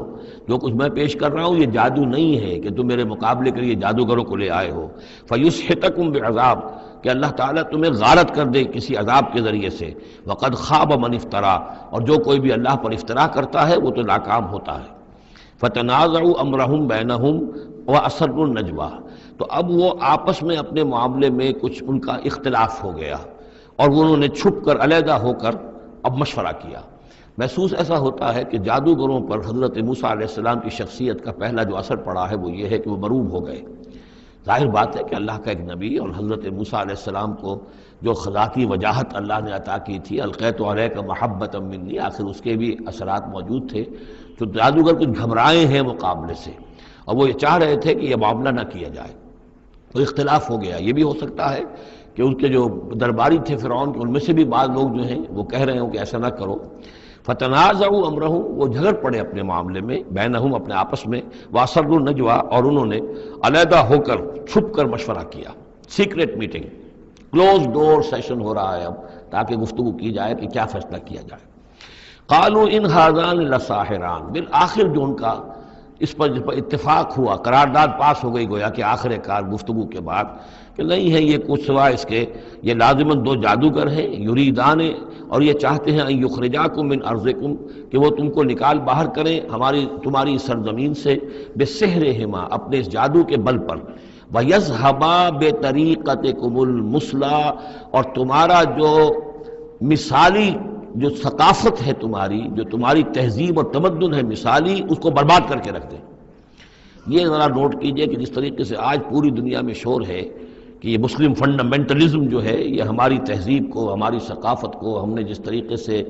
[SPEAKER 2] جو کچھ میں پیش کر رہا ہوں یہ جادو نہیں ہے کہ تم میرے مقابلے کے لیے جادوگروں کو لے آئے ہو۔ فیسحتکم بعذاب، کہ اللہ تعالیٰ تمہیں غارت کر دے کسی عذاب کے ذریعے سے۔ وقد خاب من افترا، اور جو کوئی بھی اللہ پر افترا کرتا ہے وہ تو ناکام ہوتا ہے۔ فتنازعوا امرهم بینہم واسروا النجوى، تو اب وہ آپس میں اپنے معاملے میں کچھ ان کا اختلاف ہو گیا، اور انہوں نے چھپ کر علیحدہ ہو کر اب مشورہ کیا۔ محسوس ایسا ہوتا ہے کہ جادوگروں پر حضرت موسیٰ علیہ السلام کی شخصیت کا پہلا جو اثر پڑا ہے وہ یہ ہے کہ وہ مروب ہو گئے۔ ظاہر بات ہے کہ اللہ کا ایک نبی اور حضرت موسیٰ علیہ السلام کو جو ذاتی وجاہت اللہ نے عطا کی تھی، القیت علیک محبۃ منی، آخر اس کے بھی اثرات موجود تھے، تو جادوگر کچھ گھبرائے ہیں مقابلے سے، اور وہ یہ چاہ رہے تھے کہ یہ معاملہ نہ کیا جائے، تو اختلاف ہو گیا۔ یہ بھی ہو سکتا ہے کہ ان کے جو درباری تھے فرعون کے، ان میں سے بھی بعض لوگ جو ہیں وہ کہہ رہے ہوں کہ ایسا نہ کرو۔ فتنازعوا امرهم، وہ جھگڑ پڑے اپنے معاملے میں، بینہم اپنے آپس میں، واسروا النجوى، اور انہوں نے علیحدہ ہو کر چھپ کر مشورہ کیا، سیکریٹ میٹنگ، کلوز ڈور سیشن ہو رہا ہے اب، تاکہ گفتگو کی جائے کہ کیا فیصلہ کیا جائے۔ قالوا ان هذان لساحران، بالآخر جو ان کا اس پر اتفاق ہوا، قرارداد پاس ہو گئی گویا کہ آخر کار گفتگو کے بعد، کہ نہیں ہے یہ کچھ سوائے اس کے، یہ لازماً دو جادوگر ہیں، یریدان، اور یہ چاہتے ہیں ان یخرجاکم من ارضکم، کہ وہ تم کو نکال باہر کریں تمہاری سرزمین سے، بسحرہما، اپنے اس جادو کے بل پر، ویذھبا بطریقتکم المثلی، اور تمہارا جو مثالی جو ثقافت ہے تمہاری، جو تمہاری تہذیب اور تمدن ہے مثالی، اس کو برباد کر کے رکھ دیں۔ یہ ذرا نوٹ کیجئے کہ جس طریقے سے آج پوری دنیا میں شور ہے کہ یہ مسلم فنڈامنٹلزم جو ہے، یہ ہماری تہذیب کو، ہماری ثقافت کو، ہم نے جس طریقے سے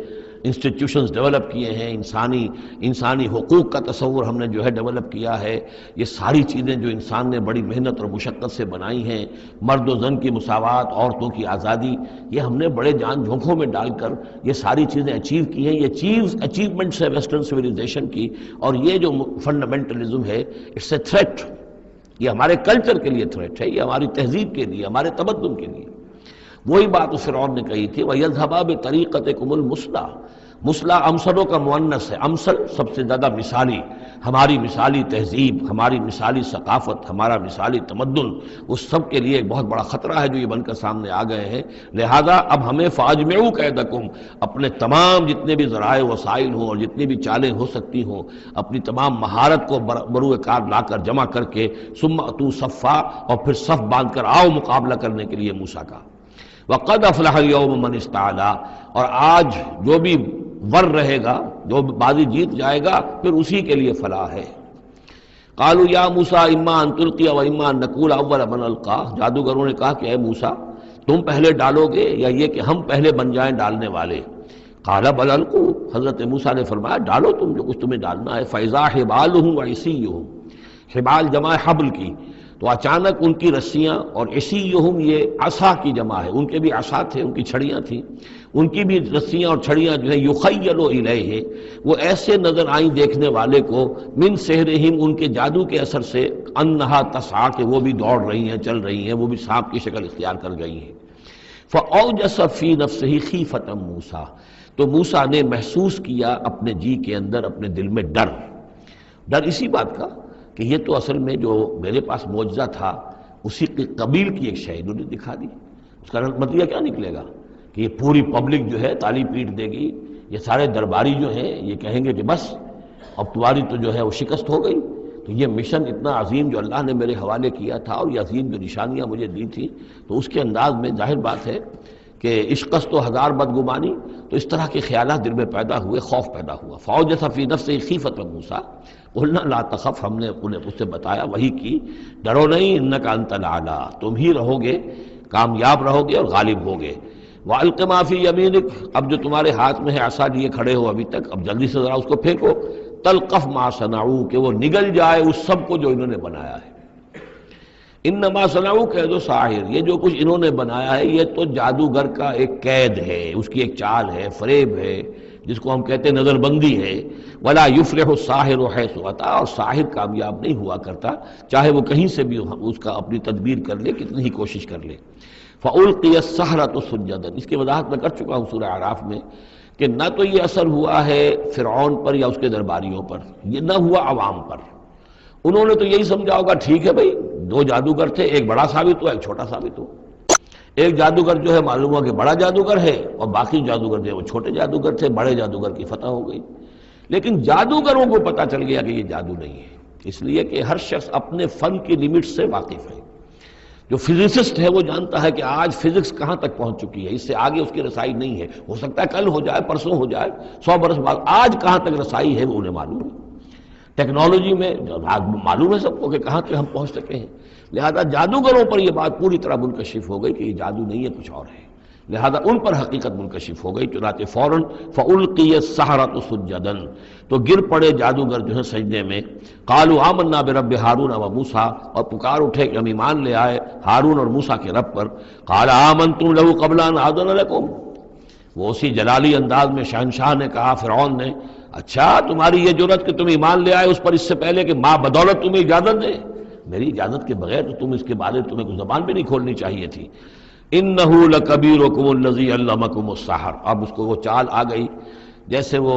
[SPEAKER 2] انسٹیٹیوشنز ڈیولپ کیے ہیں، انسانی حقوق کا تصور ہم نے جو ہے ڈیولپ کیا ہے، یہ ساری چیزیں جو انسان نے بڑی محنت اور مشقت سے بنائی ہیں، مرد و زن کی مساوات، عورتوں کی آزادی، یہ ہم نے بڑے جان جھونکوں میں ڈال کر یہ ساری چیزیں اچیو کی ہیں۔ یہ اچیومنٹس ہے ویسٹرن سویلائزیشن کی، اور یہ جو فنڈامنٹلزم ہے، اٹس اے تھریٹ، یہ ہمارے کلچر کے لیے تھریٹ ہے، یہ ہماری تہذیب کے لیے، ہمارے تمدن کے لیے۔ وہی بات اس فرعون نے کہی تھی، وَيَذْهَبَا بِطَرِيقَتِكُمُ الْمُثْلَىٰ، مثلا امثلوں کا مؤنث ہے، امثل سب سے زیادہ مثالی، ہماری مثالی تہذیب، ہماری مثالی ثقافت، ہمارا مثالی تمدن، اس سب کے لیے ایک بہت بڑا خطرہ ہے جو یہ بن کر سامنے آ گئے ہیں۔ لہذا اب ہمیں فَأَجْمِعُوا كَيْدَكُمْ، اپنے تمام جتنے بھی ذرائع وسائل ہوں اور جتنی بھی چالیں ہو سکتی ہوں، اپنی تمام مہارت کو بروئے کار لا کر جمع کر کے، ثُمَّ أَتُوا صَفًّا، اور پھر صف باندھ کر آؤ مقابلہ کرنے کے لیے موسیٰ کا۔ وَقَدْ أَفْلَحَ الْيَوْمَ مَنِ اسْتَعْلَىٰ، اور آج جو بھی ور رہے گا، جو بازی جیت جائے گا، پھر اسی کے لیے فلاح ہے۔ قالوا یا موسیٰ اما ان تلقی و اما ان نکون اول من القا، جادوگروں نے کہا کہ اے موسیٰ تم پہلے ڈالو گے یا یہ کہ ہم پہلے بن جائیں ڈالنے والے؟ قال بل القوا، حضرت موسیٰ نے فرمایا ڈالو تم جو کچھ تمہیں ڈالنا ہے۔ فاذا حبالهم وعصیهم، حبال جمع حبل کی، تو اچانک ان کی رسیاں، اور عصیہم یہ عصا کی جمع ہے، ان کے بھی عصا تھے، ان کی چھڑیاں تھیں، ان کی بھی رسیاں اور چھڑیاں جو ہے یخیل الیہ، وہ ایسے نظر آئیں دیکھنے والے کو، من سحرہم، ان کے جادو کے اثر سے، انہا تسعی، کہ وہ بھی دوڑ رہی ہیں، چل رہی ہیں، وہ بھی سانپ کی شکل اختیار کر گئی ہیں۔ فاوجس فی نفسہ خیفۃ موسیٰ، تو موسیٰ نے محسوس کیا اپنے جی کے اندر، اپنے دل میں ڈر اسی بات کا کہ یہ تو اصل میں جو میرے پاس معجزہ تھا اسی کی قبیل کی ایک شے انہوں نے دکھا دی. اس کا نتیجہ کیا نکلے گا کہ یہ پوری پبلک جو ہے تالی پیٹ دے گی، یہ سارے درباری جو ہیں یہ کہیں گے کہ بس اب تمہاری تو جو ہے وہ شکست ہو گئی. تو یہ مشن اتنا عظیم جو اللہ نے میرے حوالے کیا تھا اور یہ عظیم جو نشانیاں مجھے دی تھی، تو اس کے انداز میں ظاہر بات ہے کہ عشقست و ہزار بدگمانی، تو اس طرح کے خیالات دل میں پیدا ہوئے، خوف پیدا ہوا. فاوجس فی نفسہ خیفۃ موسیٰ قلنا لا تخف، ہم نے انہیں اس سے بتایا، وہی کی، ڈرو نہیں، انک انت الاعلی، تم ہی رہو گے، کامیاب رہو گے اور غالب ہوگے. وَأَلْقِ مَا فِي يَمِينِكَ، اب جو تمہارے ہاتھ میں ہے عصا لیے کھڑے ہو ابھی تک، اب جلدی سے ذرا اس کو پھینکو. تلقف ما صنعوا، کہ وہ نگل جائے اس سب کو جو انہوں نے بنایا ہے. انما صنعوا کید ساحر، یہ جو کچھ انہوں نے بنایا ہے یہ تو جادوگر کا ایک قید ہے، اس کی ایک چال ہے، فریب ہے، جس کو ہم کہتے ہیں نظر بندی ہے. ولا یفلح الساحر حیث اتی، اور ساحر کامیاب نہیں ہوا کرتا چاہے وہ کہیں سے بھی اس کا اپنی تدبیر کر لے، کتنی ہی کوشش کر لے. فَأُلْقِيَ السَّحَرَةُ سُجَّدًا، اس کی وضاحت میں کر چکا ہوں سورہ اعراف میں کہ نہ تو یہ اثر ہوا ہے فرعون پر یا اس کے درباریوں پر، یہ نہ ہوا عوام پر. انہوں نے تو یہی سمجھا ہوگا ٹھیک ہے بھائی، دو جادوگر تھے، ایک بڑا ثابت ہوا ایک چھوٹا ثابت ہوا. ایک جادوگر جو ہے معلوم ہوا کہ بڑا جادوگر ہے، اور باقی جادوگر جو وہ چھوٹے جادوگر تھے، بڑے جادوگر کی فتح ہو گئی. لیکن جادوگروں کو پتہ چل گیا کہ یہ جادو نہیں ہے، اس لیے کہ ہر شخص اپنے فن کی لیمٹ سے واقف ہے. جو فزسسٹ ہے وہ جانتا ہے کہ آج فزکس کہاں تک پہنچ چکی ہے، اس سے آگے اس کی رسائی نہیں ہے. ہو سکتا ہے کل ہو جائے، پرسوں ہو جائے، 100 برس بعد، آج کہاں تک رسائی ہے وہ انہیں معلوم ہے. ٹیکنالوجی میں معلوم ہے سب کو کہ کہاں تک ہم پہنچ سکے ہیں. لہذا جادوگروں پر یہ بات پوری طرح منکشف ہو گئی کہ یہ جادو نہیں ہے، کچھ اور ہے. لہذا ان پر حقیقت منکشف ہو گئی. چنانچہ فوراً فَأُلْقِيَ السَّحَرَةُ سُجَّدًا، تو گر پڑے جادوگر جو ہیں سجدے میں. قَالُوا آمَنَّا بِرَبِّ ہارون وموسیٰ، اور پکار اٹھے کہ ہم ایمان لے آئے ہارون اور موسیٰ کے رب پر. قَالَ آمَنْتُمْ لَهُ قَبْلَ أَنْ آذَنَ لَكُمْ، وہ اسی جلالی انداز میں شہنشاہ نے کہا فرعون نے، اچھا تمہاری یہ جرت کہ تم ایمان لے آئے اس پر اس سے پہلے کہ ماں بدولت تمہیں اجازت دے، میری اجازت کے بغیر تو تم اس کے بارے تمہیں کوئی زبان بھی نہیں کھولنی چاہیے تھی. انہ لکبیرکم الذی علمکم السحر، اب اس کو وہ چال آ گئی جیسے وہ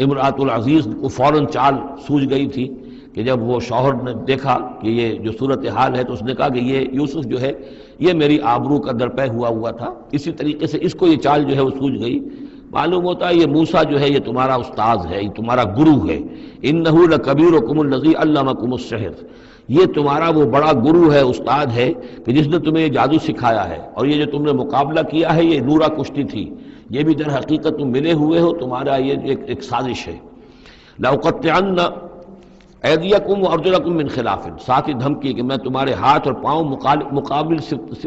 [SPEAKER 2] امرأۃ العزیز کو فوراً چال سوجھ گئی تھی کہ جب وہ شوہر نے دیکھا کہ یہ جو صورتحال ہے تو اس نے کہا کہ یہ یوسف جو ہے یہ میری آبرو کا درپے ہوا تھا. اسی طریقے سے اس کو یہ چال جو ہے وہ سوجھ گئی. معلوم ہوتا ہے یہ موسیٰ جو ہے یہ تمہارا استاذ ہے، یہ تمہارا گرو ہے. انہ لکبیرکم الذی علمکم السحر، یہ تمہارا وہ بڑا گرو ہے، استاد ہے کہ جس نے تمہیں یہ جادو سکھایا ہے، اور یہ جو تم نے مقابلہ کیا ہے یہ نورا کشتی تھی، یہ بھی در حقیقت تم ملے ہوئے ہو، تمہارا یہ ایک سازش ہے. لَأُقَطِّعَنَّ أَيْدِيَكُمْ وَأَرْجُلَكُمْ مِنْ خِلَافٍ، ساتھ ہی دھمکی کہ میں تمہارے ہاتھ اور پاؤں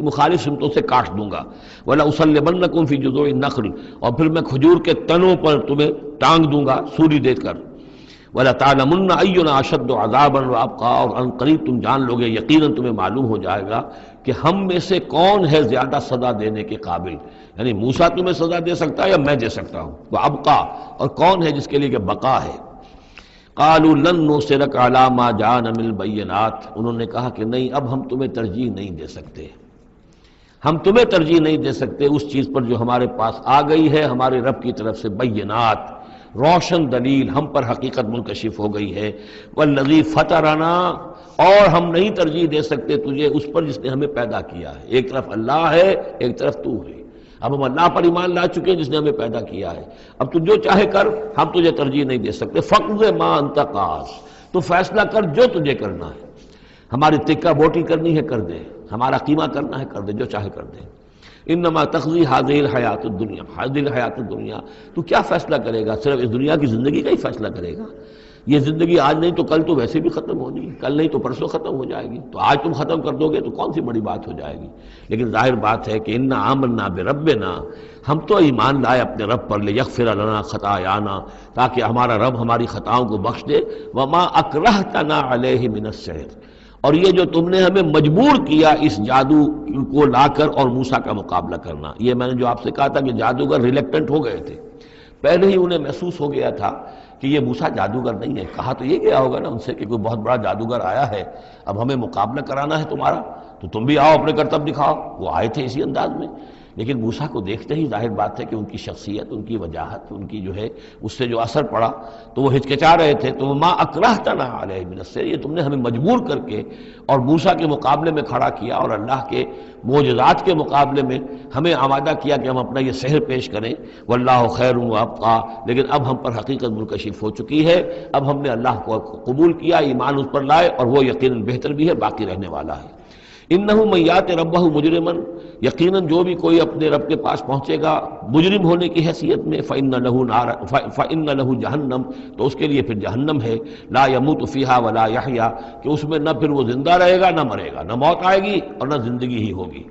[SPEAKER 2] مخالف سمتوں سے کاٹ دوں گا. وَلَأُصَلِّبَنَّكُمْ فِي جُذُوعِ النَّخْلِ، اور پھر میں کھجور کے تنوں پر تمہیں ٹانگ دوں گا سولی دے کر. وَلَتَعْلَمُنَّ أَيُّنَا أَشَدُّ عَذَابًا وَأَبْقَىٰ، اور ان قریب تم جان لو گے، یقیناً تمہیں معلوم ہو جائے گا کہ ہم میں سے کون ہے زیادہ سزا دینے کے قابل. یعنی موسیٰ تمہیں سزا دے سکتا ہے یا میں دے سکتا ہوں. وَأَبْقَىٰ، اور کون ہے جس کے لیے کہ بقا ہے. قَالُوا لَن نُّؤْثِرَكَ عَلَىٰ مَا جَاءَنَا مِنَ الْبَيِّنَاتِ، انہوں نے کہا کہ نہیں، اب ہم تمہیں ترجیح نہیں دے سکتے، ہم تمہیں ترجیح نہیں دے سکتے اس چیز پر جو ہمارے پاس آ گئی ہے ہمارے رب کی طرف سے، بینات، روشن دلیل ہم پر حقیقت منکشف ہو گئی ہے. والذی فطرنا، اور ہم نہیں ترجیح دے سکتے تجھے اس پر جس نے ہمیں پیدا کیا ہے. ایک طرف اللہ ہے، ایک طرف تو ہے. اب ہم اللہ پر ایمان لا چکے جس نے ہمیں پیدا کیا ہے. اب تو جو چاہے کر، ہم تجھے ترجیح نہیں دے سکتے. فقض ما انت قاض، تو فیصلہ کر جو تجھے کرنا ہے. ہماری تکہ بوٹی کرنی ہے کر دے، ہمارا قیمہ کرنا ہے کر دے، جو چاہے کر دے. انما تقضی هذه الحیات الدنیا، هذه الحیات الدنیا، تو کیا فیصلہ کرے گا؟ صرف اس دنیا کی زندگی کا ہی فیصلہ کرے گا. یہ زندگی آج نہیں تو کل تو ویسے بھی ختم ہونی ہے، کل نہیں تو پرسوں ختم ہو جائے گی. تو آج تم ختم کر دو گے تو کون سی بڑی بات ہو جائے گی. لیکن ظاہر بات ہے کہ انا آمنا بربنا، ہم تو ایمان لائے اپنے رب پر، لیغفر لنا خطایانا، تاکہ ہمارا رب ہماری خطاؤں کو بخش دے. وما اکرہتنا علیہ من السحر، اور یہ جو تم نے ہمیں مجبور کیا اس جادو کو لا کر اور موسیٰ کا مقابلہ کرنا. یہ میں نے جو آپ سے کہا تھا کہ جادوگر ریلیکٹنٹ ہو گئے تھے، پہلے ہی انہیں محسوس ہو گیا تھا کہ یہ موسیٰ جادوگر نہیں ہے. کہا تو یہ گیا ہوگا نا ان سے کہ کوئی بہت بڑا جادوگر آیا ہے، اب ہمیں مقابلہ کرانا ہے تمہارا، تو تم بھی آؤ اپنے کرتب دکھاؤ. وہ آئے تھے اسی انداز میں، لیکن موسیٰ کو دیکھتے ہی ظاہر بات ہے کہ ان کی شخصیت، ان کی وجاہت، ان کی جو ہے اس سے جو اثر پڑا تو وہ ہچکچا رہے تھے. تو ما اکرہتنا علیہ من السحر، یہ تم نے ہمیں مجبور کر کے اور موسیٰ کے مقابلے میں کھڑا کیا اور اللہ کے معجزات کے مقابلے میں ہمیں آمادہ کیا کہ ہم اپنا یہ سحر پیش کریں. واللہ خیر وابقیٰ، لیکن اب ہم پر حقیقت منکشف ہو چکی ہے. اب ہم نے اللہ کو قبول کیا، ایمان اس پر لائے، اور وہ یقیناً بہتر بھی ہے، باقی رہنے والا ہے. انہ من یات ربہ مجرما، یقیناً جو بھی کوئی اپنے رب کے پاس پہنچے گا مجرم ہونے کی حیثیت میں، فإن لہ جہنم، تو اس کے لیے پھر جہنم ہے. لا یموت فیہا ولا یحیا، کہ اس میں نہ پھر وہ زندہ رہے گا نہ مرے گا، نہ موت آئے گی اور نہ زندگی ہی ہوگی.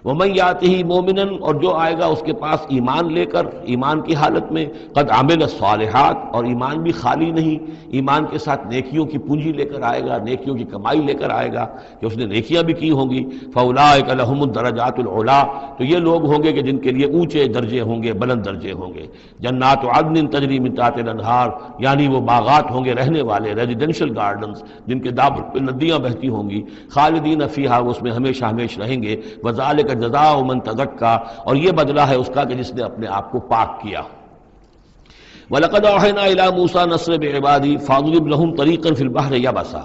[SPEAKER 2] ومن یاتہ مومنا، اور جو آئے گا اس کے پاس ایمان لے کر، ایمان کی حالت میں، قد عمل الصالحات، اور ایمان بھی خالی نہیں، ایمان کے ساتھ نیکیوں کی پونجی لے کر آئے گا، نیکیوں کی کمائی لے کر آئے گا کہ اس نے نیکیاں بھی کی ہوں گی. فاولئک لہم الدرجات العلی، تو یہ لوگ ہوں گے کہ جن کے لیے اونچے درجے ہوں گے، بلند درجے ہوں گے. جنات عدن تجری من تحتها الانہار، یعنی وہ باغات ہوں گے رہنے والے، ریزیڈینشل گارڈنز جن کے دامن پہ ندیاں بہتی ہوں گی. خالدین فیہا، وہ اس میں ہمیشہ ہمیش رہیں گے. وذالک جزاء من تزکا، اور یہ بدلہ ہے اس کا کہ جس نے اپنے آپ کو پاک کیا. وَلَقَدْ أَوْحَيْنَا إِلَىٰ مُوسَىٰ نَصْرَ بِعِبَادِي فَاضْرِبْ لَهُمْ طَرِيقًا فِي الْبَحْرِ يَبَسًا،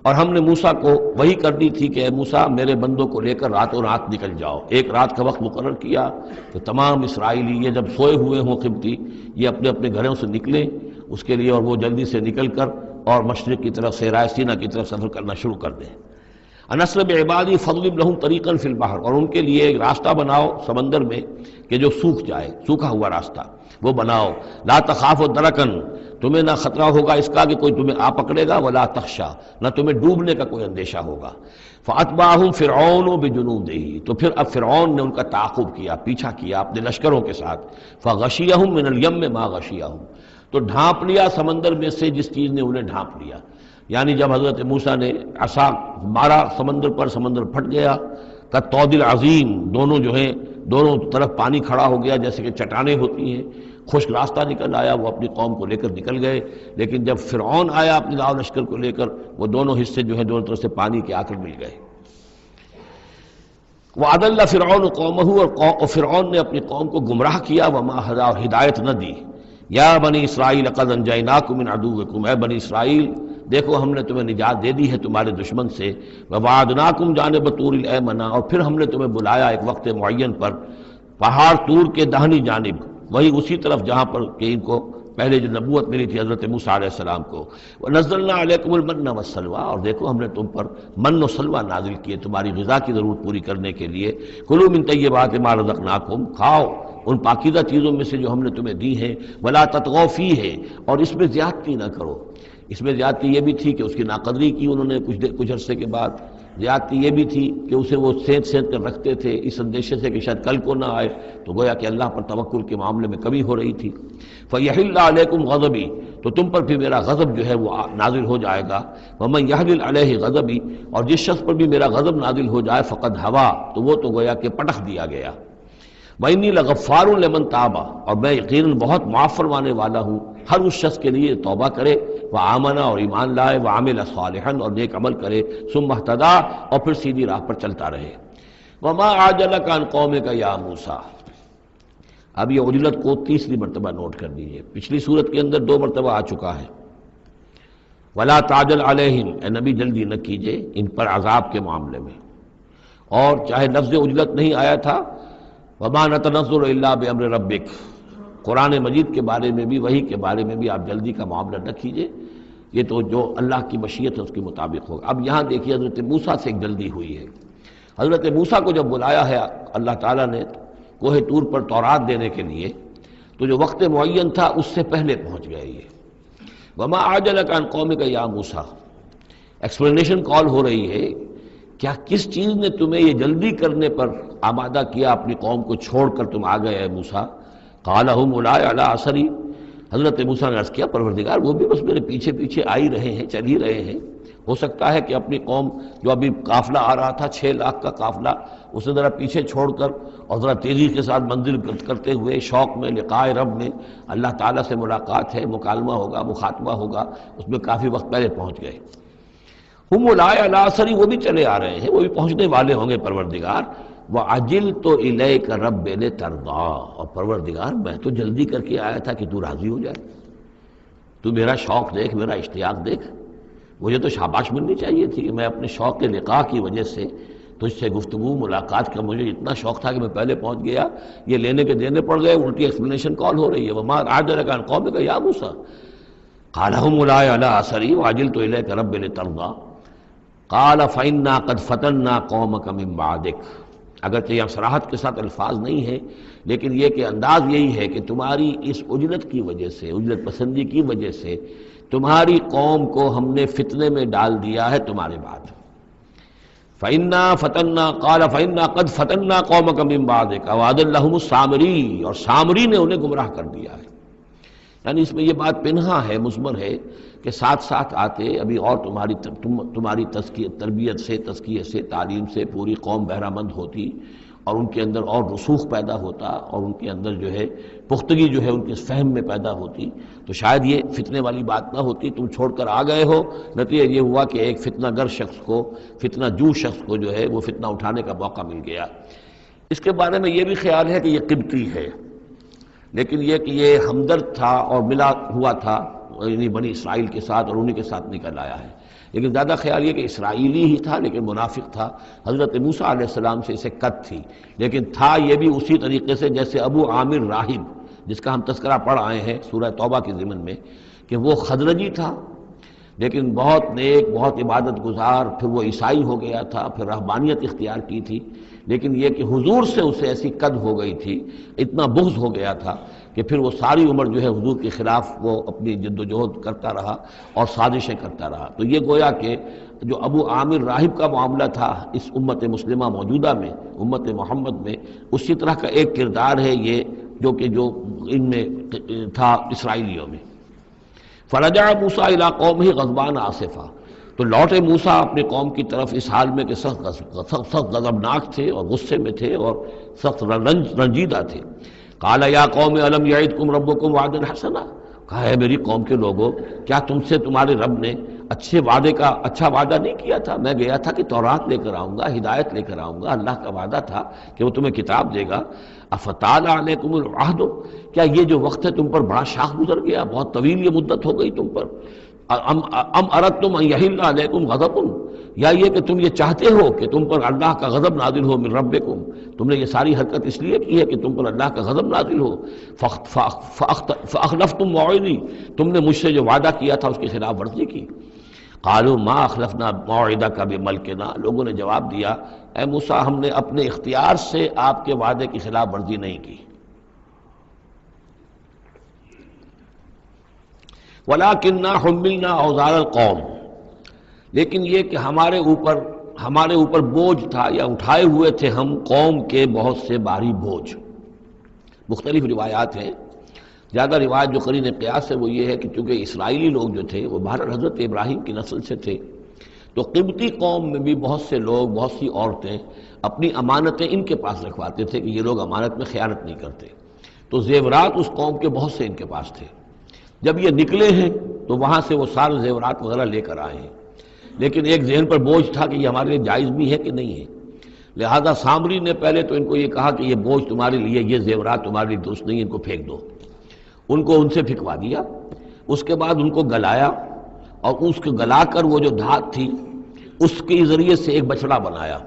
[SPEAKER 2] اور ہم نے موسیٰ کو وہی کرنی تھی کہ اے موسیٰ میرے بندوں کو لے کر راتوں رات نکل جاؤ. ایک رات کا وقت مقرر کیا کہ تمام اسرائیلی یہ جب سوئے ہوئے ہوں قبطی، یہ اپنے اپنے گھروں سے نکلیں اس کے لیے، اور وہ جلدی سے نکل کر اور مشرق کی طرف صحرائے سینا کی طرف سفر کرنا شروع کر دیں. نصر بعبادی فضرب لہم طریقا فی البحر، اور ان کے لیے ایک راستہ بناؤ سمندر میں کہ جو سوکھ جائے، سوکھا ہوا راستہ وہ بناؤ. لا تخاف درکن، تمہیں نہ خطرہ ہوگا اس کا کہ کوئی تمہیں آ پکڑے گا، ولا تخشا، نہ تمہیں ڈوبنے کا کوئی اندیشہ ہوگا. فاتبعہم فرعون بجنودہ، تو پھر اب فرعون نے ان کا تعاقب کیا، پیچھا کیا اپنے لشکروں کے ساتھ. فغشیہم من الیم ما غشیہم، تو ڈھانپ لیا سمندر میں سے جس چیز نے انہیں ڈھانپ لیا. یعنی جب حضرت موسیٰ نے عصا مارا سمندر پر، سمندر پھٹ گیا. کالطود العظیم، دونوں جو ہیں دونوں طرف پانی کھڑا ہو گیا جیسے کہ چٹانیں ہوتی ہیں. خشک راستہ نکل آیا، وہ اپنی قوم کو لے کر نکل گئے. لیکن جب فرعون آیا اپنے لاؤ لشکر کو لے کر، وہ دونوں حصے جو ہیں دونوں طرف سے پانی کے آ کر مل گئے. وَأَضَلَّ فِرْعَوْنُ قَوْمَهُ، اور فرعون نے اپنی قوم کو گمراہ کیا. وَمَا هَدَىٰ، اور ہدایت نہ دی. یا بنی اسرائیل قد انجیناکم من عدوکم، اے بنی اسرائیل دیکھو ہم نے تمہیں نجات دے دی ہے تمہارے دشمن سے. وَوَعَدْنَاكُمْ جَانِبَ طُورِ الْأَيْمَنَ، اور پھر ہم نے تمہیں بلایا ایک وقت معین پر پہاڑ طور کے داہنی جانب، وہی اسی طرف جہاں پر کہ ان کو پہلے جو نبوت ملی تھی حضرت موسیٰ علیہ السلام کو. وَنَزَّلْنَا عَلَيْكُمُ الْمَنَّ وَالسَّلْوَىٰ، اور دیکھو ہم نے تم پر من و سلوہ نازل کیے تمہاری غذا کی ضرورت پوری کرنے کے لیے. کُلُوا مِن طَیِّبَاتِ مَا رَزَقْنَاکُمْ، کھاؤ ان پاکیزہ چیزوں میں سے جو ہم نے تمہیں دی ہیں. وَلَا تَطْغَوْا فِیہِ، اور اس میں زیادتی نہ کرو. اس میں زیادتی یہ بھی تھی کہ اس کی ناقدری کی انہوں نے کچھ عرصے کے بعد. زیادتی یہ بھی تھی کہ اسے وہ سینت کر رکھتے تھے اس اندیشے سے کہ شاید کل کو نہ آئے، تو گویا کہ اللہ پر توکل کے معاملے میں کمی ہو رہی تھی. فَيَحِلَّ عَلَيْكُمْ غَضَبِي، تو تم پر بھی میرا غضب جو ہے وہ نازل ہو جائے گا. وَمَن يَحْلِلْ عَلَيْهِ غَضَبِي، اور جس شخص پر بھی میرا غضب نازل ہو جائے فقد ہوا، تو وہ تو گویا کہ پٹخ دیا گیا. وَإِنِّي لَغَفَّارٌ لِمَن تَابَ، اور میں یقیناً بہت معاف فرمانے والا ہوں ہر اس شخص کے لیے توبہ کرے، وآمن، اور ایمان لائے، وعمل صالحا، اور نیک عمل کرے، ثم اہتدی، اور پھر سیدھی راہ پر چلتا رہے. وما عجلک عن قومک یا موسیٰ، اب یہ عجلت کو تیسری مرتبہ نوٹ کر دیجیے. پچھلی صورت کے اندر 2 مرتبہ آ چکا ہے. ولا تعجل علیہم، اے نبی جلدی نہ کیجئے ان پر عذاب کے معاملے میں. اور چاہے لفظ عجلت نہیں آیا تھا، وما نتنزل الا بامر ربک، قرآن مجید کے بارے میں بھی، وحی کے بارے میں بھی آپ جلدی کا معاملہ نہ کیجئے، یہ تو جو اللہ کی مشیت ہے اس کے مطابق ہوگا. اب یہاں دیکھیے حضرت موسیٰ سے ایک جلدی ہوئی ہے. حضرت موسیٰ کو جب بلایا ہے اللہ تعالیٰ نے کوہ طور پر تورات دینے کے لیے، تو جو وقت معین تھا اس سے پہلے پہنچ گئے یہ. وما عجلک عن قومک یا موسیٰ، ایکسپلینیشن کال ہو رہی ہے، کیا کس چیز نے تمہیں یہ جلدی کرنے پر آمادہ کیا، اپنی قوم کو چھوڑ کر تم آ گئے اے موسیٰ. قال هم اولئک علی اثری، حضرت موسیٰ نے عرض کیا پروردگار وہ بھی بس میرے پیچھے پیچھے آ ہی رہے ہیں، چل ہی رہے ہیں. ہو سکتا ہے کہ اپنی قوم جو ابھی قافلہ آ رہا تھا 6 لاکھ کا قافلہ، اسے ذرا پیچھے چھوڑ کر اور ذرا تیزی کے ساتھ منزل کرتے ہوئے شوق میں لقائے رب میں، اللہ تعالیٰ سے ملاقات ہے، مکالمہ ہوگا، مخاطبہ ہوگا، اس میں کافی وقت پہلے پہنچ گئے. ہم اولئک علی اثری، وہ بھی چلے آ رہے ہیں، وہ بھی پہنچنے والے ہوں گے پروردگار. وَعَجِلْتُ إِلَيْكَ رَبِّ لِتَرْضَىٰ، اور پروردگار میں تو جلدی کر کے آیا تھا کہ تو راضی ہو جائے، تو میرا شوق دیکھ، میرا اشتیاق دیکھ، مجھے تو شاباش ملنی چاہیے تھی کہ میں اپنے شوق لقاء کی وجہ سے تجھ سے گفتگو ملاقات کا مجھے اتنا شوق تھا کہ میں پہلے پہنچ گیا، یہ لینے کے دینے پڑ گئے، الٹی ایکسپلینیشن کال ہو رہی ہے۔ وَمَا أَعْجَلَكَ عَنْ قَوْمِكَ يَا مُوسَىٰ قَالَ هُمْ أُولَٰئِكَ عَلَىٰ أَثَرِي وَعَجِلْتُ إِلَيْكَ رَبِّ لِتَرْضَىٰ قَالَ فَإِنَّا قَدْ فَتَنَّا قَوْمَكَ مِن بَعْدِكَ۔ اگرچہ یہ صراحت کے ساتھ الفاظ نہیں ہیں، لیکن یہ کہ انداز یہی ہے کہ تمہاری اس عجلت کی وجہ سے، عجلت پسندی کی وجہ سے تمہاری قوم کو ہم نے فتنے میں ڈال دیا ہے تمہارے بعد۔ فَإِنَّا فَتَنَّا قَالَ فَإِنَّا قَدْ فَتَنَّا قَوْمَكَ مِن بَعْدِكَ وَأَضَلَّهُمُ السَّامِرِيُّ، اور سامری نے انہیں گمراہ کر دیا ہے۔ یعنی اس میں یہ بات پنہا ہے، مضمر ہے کہ ساتھ ساتھ آتے ابھی اور تمہاری تربیت سے، تزکیے سے، تعلیم سے پوری قوم بہرہ مند ہوتی، اور ان کے اندر اور رسوخ پیدا ہوتا، اور ان کے اندر جو ہے پختگی جو ہے ان کے فہم میں پیدا ہوتی، تو شاید یہ فتنے والی بات نہ ہوتی۔ تم چھوڑ کر آ گئے ہو، نتیجہ یہ ہوا کہ ایک فتنہ گر شخص کو، فتنہ جو شخص کو جو ہے وہ فتنہ اٹھانے کا موقع مل گیا۔ اس کے بارے میں یہ بھی خیال ہے کہ یہ قبطی ہے، لیکن یہ کہ یہ ہمدرد تھا اور ملا ہوا تھا یعنی بنی اسرائیل کے ساتھ، اور انہی کے ساتھ نکل آیا ہے، لیکن زیادہ خیال یہ کہ اسرائیلی ہی تھا لیکن منافق تھا۔ حضرت موسیٰ علیہ السلام سے اسے قد تھی، لیکن تھا یہ بھی اسی طریقے سے جیسے ابو عامر راہب جس کا ہم تذکرہ پڑھ آئے ہیں سورہ توبہ کے ضمن میں، کہ وہ خزرجی تھا لیکن بہت نیک، بہت عبادت گزار، پھر وہ عیسائی ہو گیا تھا، پھر رہبانیت اختیار کی تھی، لیکن یہ کہ حضور سے اسے ایسی قد ہو گئی تھی، اتنا بغض ہو گیا تھا کہ پھر وہ ساری عمر جو ہے حضور کے خلاف وہ اپنی جد و جہد کرتا رہا اور سازشیں کرتا رہا۔ تو یہ گویا کہ جو ابو عامر راہب کا معاملہ تھا اس امت مسلمہ موجودہ میں، امت محمد میں، اسی طرح کا ایک کردار ہے یہ جو ان میں تھا اسرائیلیوں میں۔ فرجع موسیٰ الی قومہ غضبان آسفا، تو لوٹے موسیٰ اپنے قوم کی طرف اس حال میں کہ سخت غضبناک تھے اور غصے میں تھے اور سخت رنجیدہ تھے۔ قال یا قوم الم یعدکم ربکم وعدا حسنا، کہا ہے میری قوم کے لوگوں، کیا تم سے تمہارے رب نے اچھا وعدہ نہیں کیا تھا؟ میں گیا تھا کہ تورات لے کر آؤں گا، ہدایت لے کر آؤں گا، اللہ کا وعدہ تھا کہ وہ تمہیں کتاب دے گا۔ افطال علیکم العہد، کیا یہ جو وقت ہے تم پر بڑا شاخ گزر گیا، بہت طویل یہ مدت ہو گئی تم پر؟ ام اردتم ان یحل علیکم غضب، یا یہ کہ تم یہ چاہتے ہو کہ تم پر اللہ کا غضب نازل ہو من ربکم، تم نے یہ ساری حرکت اس لیے کی ہے کہ تم پر اللہ کا غضب نازل ہو۔ فاخلفتم موعدی، تم نے مجھ سے جو وعدہ کیا تھا اس کی خلاف ورزی کی۔ قالوا ما اخلفنا موعدک بملکنا، لوگوں نے جواب دیا اے موسیٰ ہم نے اپنے اختیار سے آپ کے وعدے کی خلاف ورزی نہیں کی۔ وَلَكِنَّا حُمِّلْنَا أَوْزَارَ الْقَوْمِ، لیکن یہ کہ ہمارے اوپر بوجھ تھا یا اٹھائے ہوئے تھے ہم قوم کے بہت سے بھاری بوجھ۔ مختلف روایات ہیں، زیادہ روایت جو قرین قیاس ہے وہ یہ ہے کہ چونکہ اسرائیلی لوگ جو تھے وہ بہرحال حضرت ابراہیم کی نسل سے تھے، تو قبطی قوم میں بھی بہت سے لوگ، بہت سی عورتیں اپنی امانتیں ان کے پاس رکھواتے تھے کہ یہ لوگ امانت میں خیانت نہیں کرتے، تو زیورات اس قوم کے بہت سے ان کے پاس تھے۔ جب یہ نکلے ہیں تو وہاں سے وہ سارے زیورات وغیرہ لے کر آئے ہیں، لیکن ایک ذہن پر بوجھ تھا کہ یہ ہمارے لیے جائز بھی ہے کہ نہیں ہے، لہذا سامری نے پہلے تو ان کو یہ کہا کہ یہ بوجھ تمہارے لیے، یہ زیورات تمہارے لیے درست نہیں، ان کو پھینک دو۔ ان کو ان سے پھینکوا دیا، اس کے بعد ان کو گلایا، اور اس کو گلا کر وہ جو دھات تھی اس کے ذریعے سے ایک بچڑا بنایا،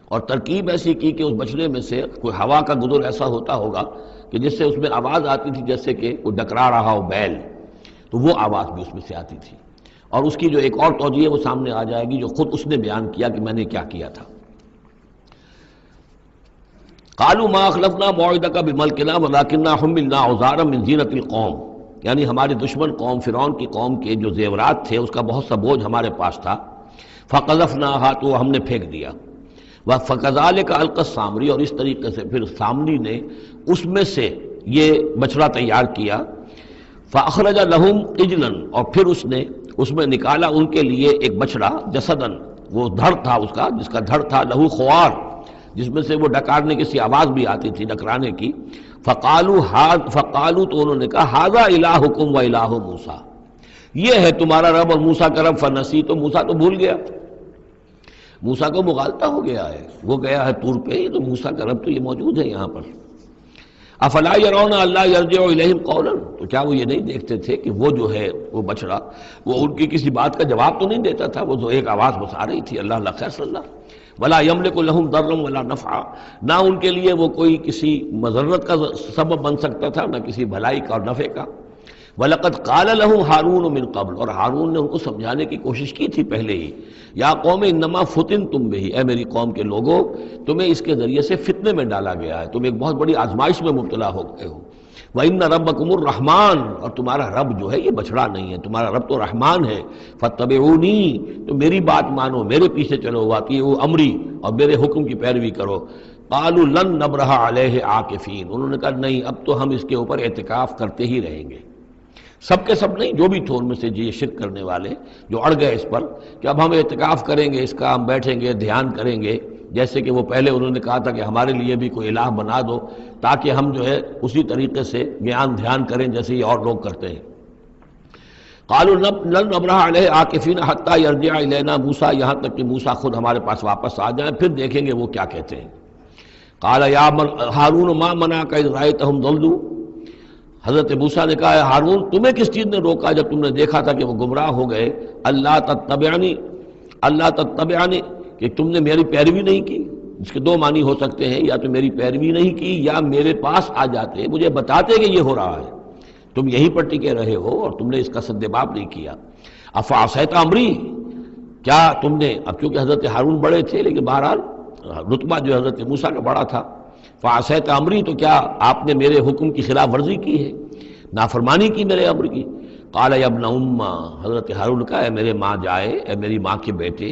[SPEAKER 2] اور ترکیب ایسی کی کہ اس بچڑے میں سے کوئی ہوا کا گدر ایسا ہوتا ہوگا کہ جس سے اس میں آواز آتی تھی جیسے کہ کوئی ڈکرا رہا ہو بیل، تو وہ آواز بھی اس میں سے آتی تھی۔ اور اس کی جو ایک اور توجیہ وہ سامنے آ جائے گی جو خود اس نے بیان کیا کہ میں نے کیا کیا تھا۔ قالوا ما اخلفنا موعدک بملکنا ولکننا حملنا اوزارا من زینۃ القوم، یعنی ہماری دشمن قوم فرعون کی قوم کے جو زیورات تھے اس کا بہت سا بوجھ ہمارے پاس تھا۔ فقذفناها، تو ہم نے پھینک دیا۔ فکذلک القی السامری، اور اس طریقے سے پھر سامری نے اس میں سے یہ بچڑا تیار کیا۔ فاخرج لهم عجلا، اور پھر اس نے اس میں نکالا ان کے لیے ایک بچڑا، جسدن، وہ دھڑ تھا اس کا، جس کا دھڑ تھا، لہو خوار، جس میں سے وہ ڈکارنے کی سی آواز بھی آتی تھی، ڈکرانے کی۔ فقالوا، تو انہوں نے کہا ھذا الہکم و الہ موسیٰ، یہ ہے تمہارا رب اور موسیٰ کا رب، فنسی، تو موسیٰ تو بھول گیا۔ موسیٰ کو مغالطہ ہو گیا ہے، وہ گیا ہے طور پہ، تو موسیٰ کا رب تو یہ موجود ہے یہاں پر۔ افلا یرون اللہ یرجع الیہم قولا، تو کیا وہ یہ نہیں دیکھتے تھے کہ وہ جو ہے وہ بچڑا وہ ان کی کسی بات کا جواب تو نہیں دیتا تھا، وہ تو ایک آواز بس آ رہی تھی، اللہ لا خیر صلی اللہ، ولا یملک لہم ضرا ولا نفعا، نہ ان کے لیے وہ کوئی کسی مضرت کا سبب بن سکتا تھا، نہ کسی بھلائی کا اور نفع کا۔ وَلَقَدْ قَالَ لَهُمْ هَارُونُ مِنْ قَبْلُ، اور ہارون نے ان کو سمجھانے کی کوشش کی تھی پہلے ہی، یا قوم انما فتنتم بہ، اے میری قوم کے لوگوں تمہیں اس کے ذریعے سے فتنے میں ڈالا گیا ہے، تم ایک بہت بڑی آزمائش میں مبتلا ہو گئے ہو۔ وَإِنَّ رَبَّكُمُ الرَّحْمَٰنُ، اور تمہارا رب جو ہے یہ بچڑا نہیں ہے، تمہارا رب تو رحمان ہے۔ فَاتَّبِعُونِی، تو میری بات مانو، میرے پیچھے چلو، وَأَطِیعُوا أَمْرِی، اور میرے حکم کی پیروی کرو۔ قَالُوا لَن نَبْرَحَ عَلَیہ عَاکِفِینَ، انہوں نے کہا نہیں اب تو ہم اس کے اوپر اعتکاف کرتے ہی رہیں گے۔ سب کے سب نہیں، جو بھی تھے ان میں سے یہ شرک کرنے والے جو اڑ گئے اس پر کہ اب ہم اعتکاف کریں گے، اس کا ہم بیٹھیں گے، دھیان کریں گے، جیسے کہ وہ پہلے انہوں نے کہا تھا کہ ہمارے لیے بھی کوئی الہ بنا دو تاکہ ہم جو ہے اسی طریقے سے گیان دھیان کریں جیسے یہ اور لوگ کرتے ہیں۔ قالوا لن نبرح علیہ عاکفین حتی یرجع الینا موسیٰ، یہاں تک کہ موسیٰ خود ہمارے پاس واپس آ جائیں، پھر دیکھیں گے وہ کیا کہتے ہیں۔ قال یا ہارون ما منعک اذ رأیتہم ضلوا، حضرت موسیٰ نے کہا ہارون تمہیں کس چیز نے روکا جب تم نے دیکھا تھا کہ وہ گمراہ ہو گئے، اللہ تتبعنی، کہ تم نے میری پیروی نہیں کی، اس کے دو معنی ہو سکتے ہیں، یا تو میری پیروی نہیں کی یا میرے پاس آ جاتے مجھے بتاتے کہ یہ ہو رہا ہے، تم یہیں پر ٹکے رہے ہو اور تم نے اس کا سدباب نہیں کیا۔ افعصیت امری، کیا تم نے، اب کیونکہ حضرت ہارون بڑے تھے لیکن بہرحال رتبہ جو حضرت موسیٰ کا بڑا تھا، فعصیت امری، تو کیا آپ نے میرے حکم کی خلاف ورزی کی ہے، نافرمانی کی میرے امر کی۔ قال یا ابن امہ، حضرت ہارون کا اے میرے ماں جائے، اے میری ماں کے بیٹے،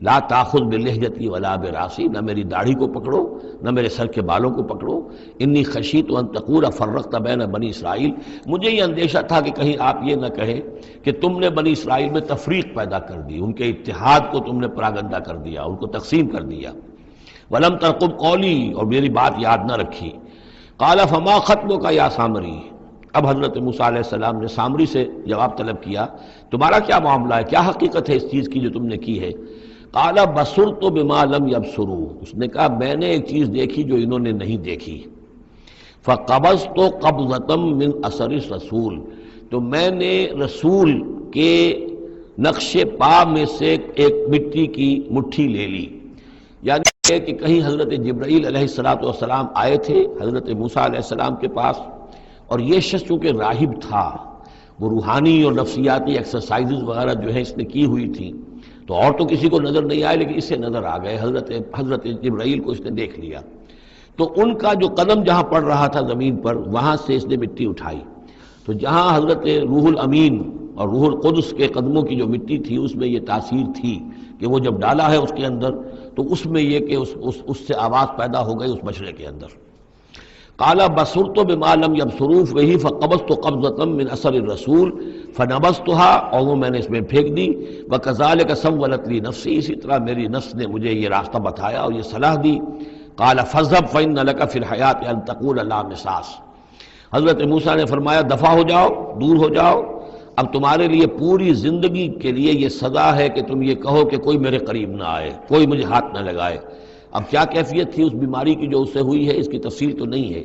[SPEAKER 2] لا تاخذ بلحیتی ولا براسی، نہ میری داڑھی کو پکڑو نہ میرے سر کے بالوں کو پکڑو، انی خشیت ان تقول فرقت بین بنی اسرائیل، مجھے یہ اندیشہ تھا کہ کہیں آپ یہ نہ کہیں کہ تم نے بنی اسرائیل میں تفریق پیدا کر دی، ان کے اتحاد کو تم نے پراگندہ کر دیا، ان کو تقسیم کر دیا۔ ولم ترقب قولی، اور میری بات یاد نہ رکھی۔ قال فما خطبک یا سامری، اب حضرت موسیٰ علیہ السلام نے سامری سے جواب طلب کیا تمہارا کیا معاملہ ہے، کیا حقیقت ہے اس چیز کی جو تم نے کی ہے۔ قال بصرت بما لم یبصروا، اس نے کہا میں نے ایک چیز دیکھی جو انہوں نے نہیں دیکھی۔ فقبضت قبضۃ من اثر الرسول، تو میں نے رسول کے نقش پا میں سے ایک مٹی کی مٹھی لے لی، یعنی کہ کہیں حضرت جبرائیل علیہ السلام آئے تھے حضرت موسیٰ علیہ السلام کے پاس، اور یہ شخص چونکہ راہب تھا، وہ روحانی اور نفسیاتی ایکسرسائزز وغیرہ جو ہے اس نے کی ہوئی تھی، تو اور تو کسی کو نظر نہیں آئے لیکن اسے نظر آ گئے، حضرت جبرائیل کو اس نے دیکھ لیا، تو ان کا جو قدم جہاں پڑ رہا تھا زمین پر وہاں سے اس نے مٹی اٹھائی، تو جہاں حضرت روح الامین اور روح القدس کے قدموں کی جو مٹی تھی اس میں یہ تاثیر تھی کہ وہ جب ڈالا ہے اس کے اندر تو اس میں یہ کہ اس سے آواز پیدا ہو گئی اس بچڑے کے اندر۔ قال بصرت بما لم يبصروا به فقبضت قبضة من اثر الرسول فنبذتها، اور وہ میں نے اس میں پھینک دی۔ وكذلك سولت لي نفسي، اسی طرح میری نفس نے مجھے یہ راستہ بتایا اور یہ صلاح دی۔ قال فاذهب فإن لك في الحياة أن تقول لا مساس، حضرت موسیٰ نے فرمایا دفع ہو جاؤ، دور ہو جاؤ، اب تمہارے لیے پوری زندگی کے لیے یہ سزا ہے کہ تم یہ کہو کہ کوئی میرے قریب نہ آئے، کوئی مجھے ہاتھ نہ لگائے۔ اب کیا کیفیت تھی اس بیماری کی جو اس سے ہوئی ہے اس کی تفصیل تو نہیں ہے،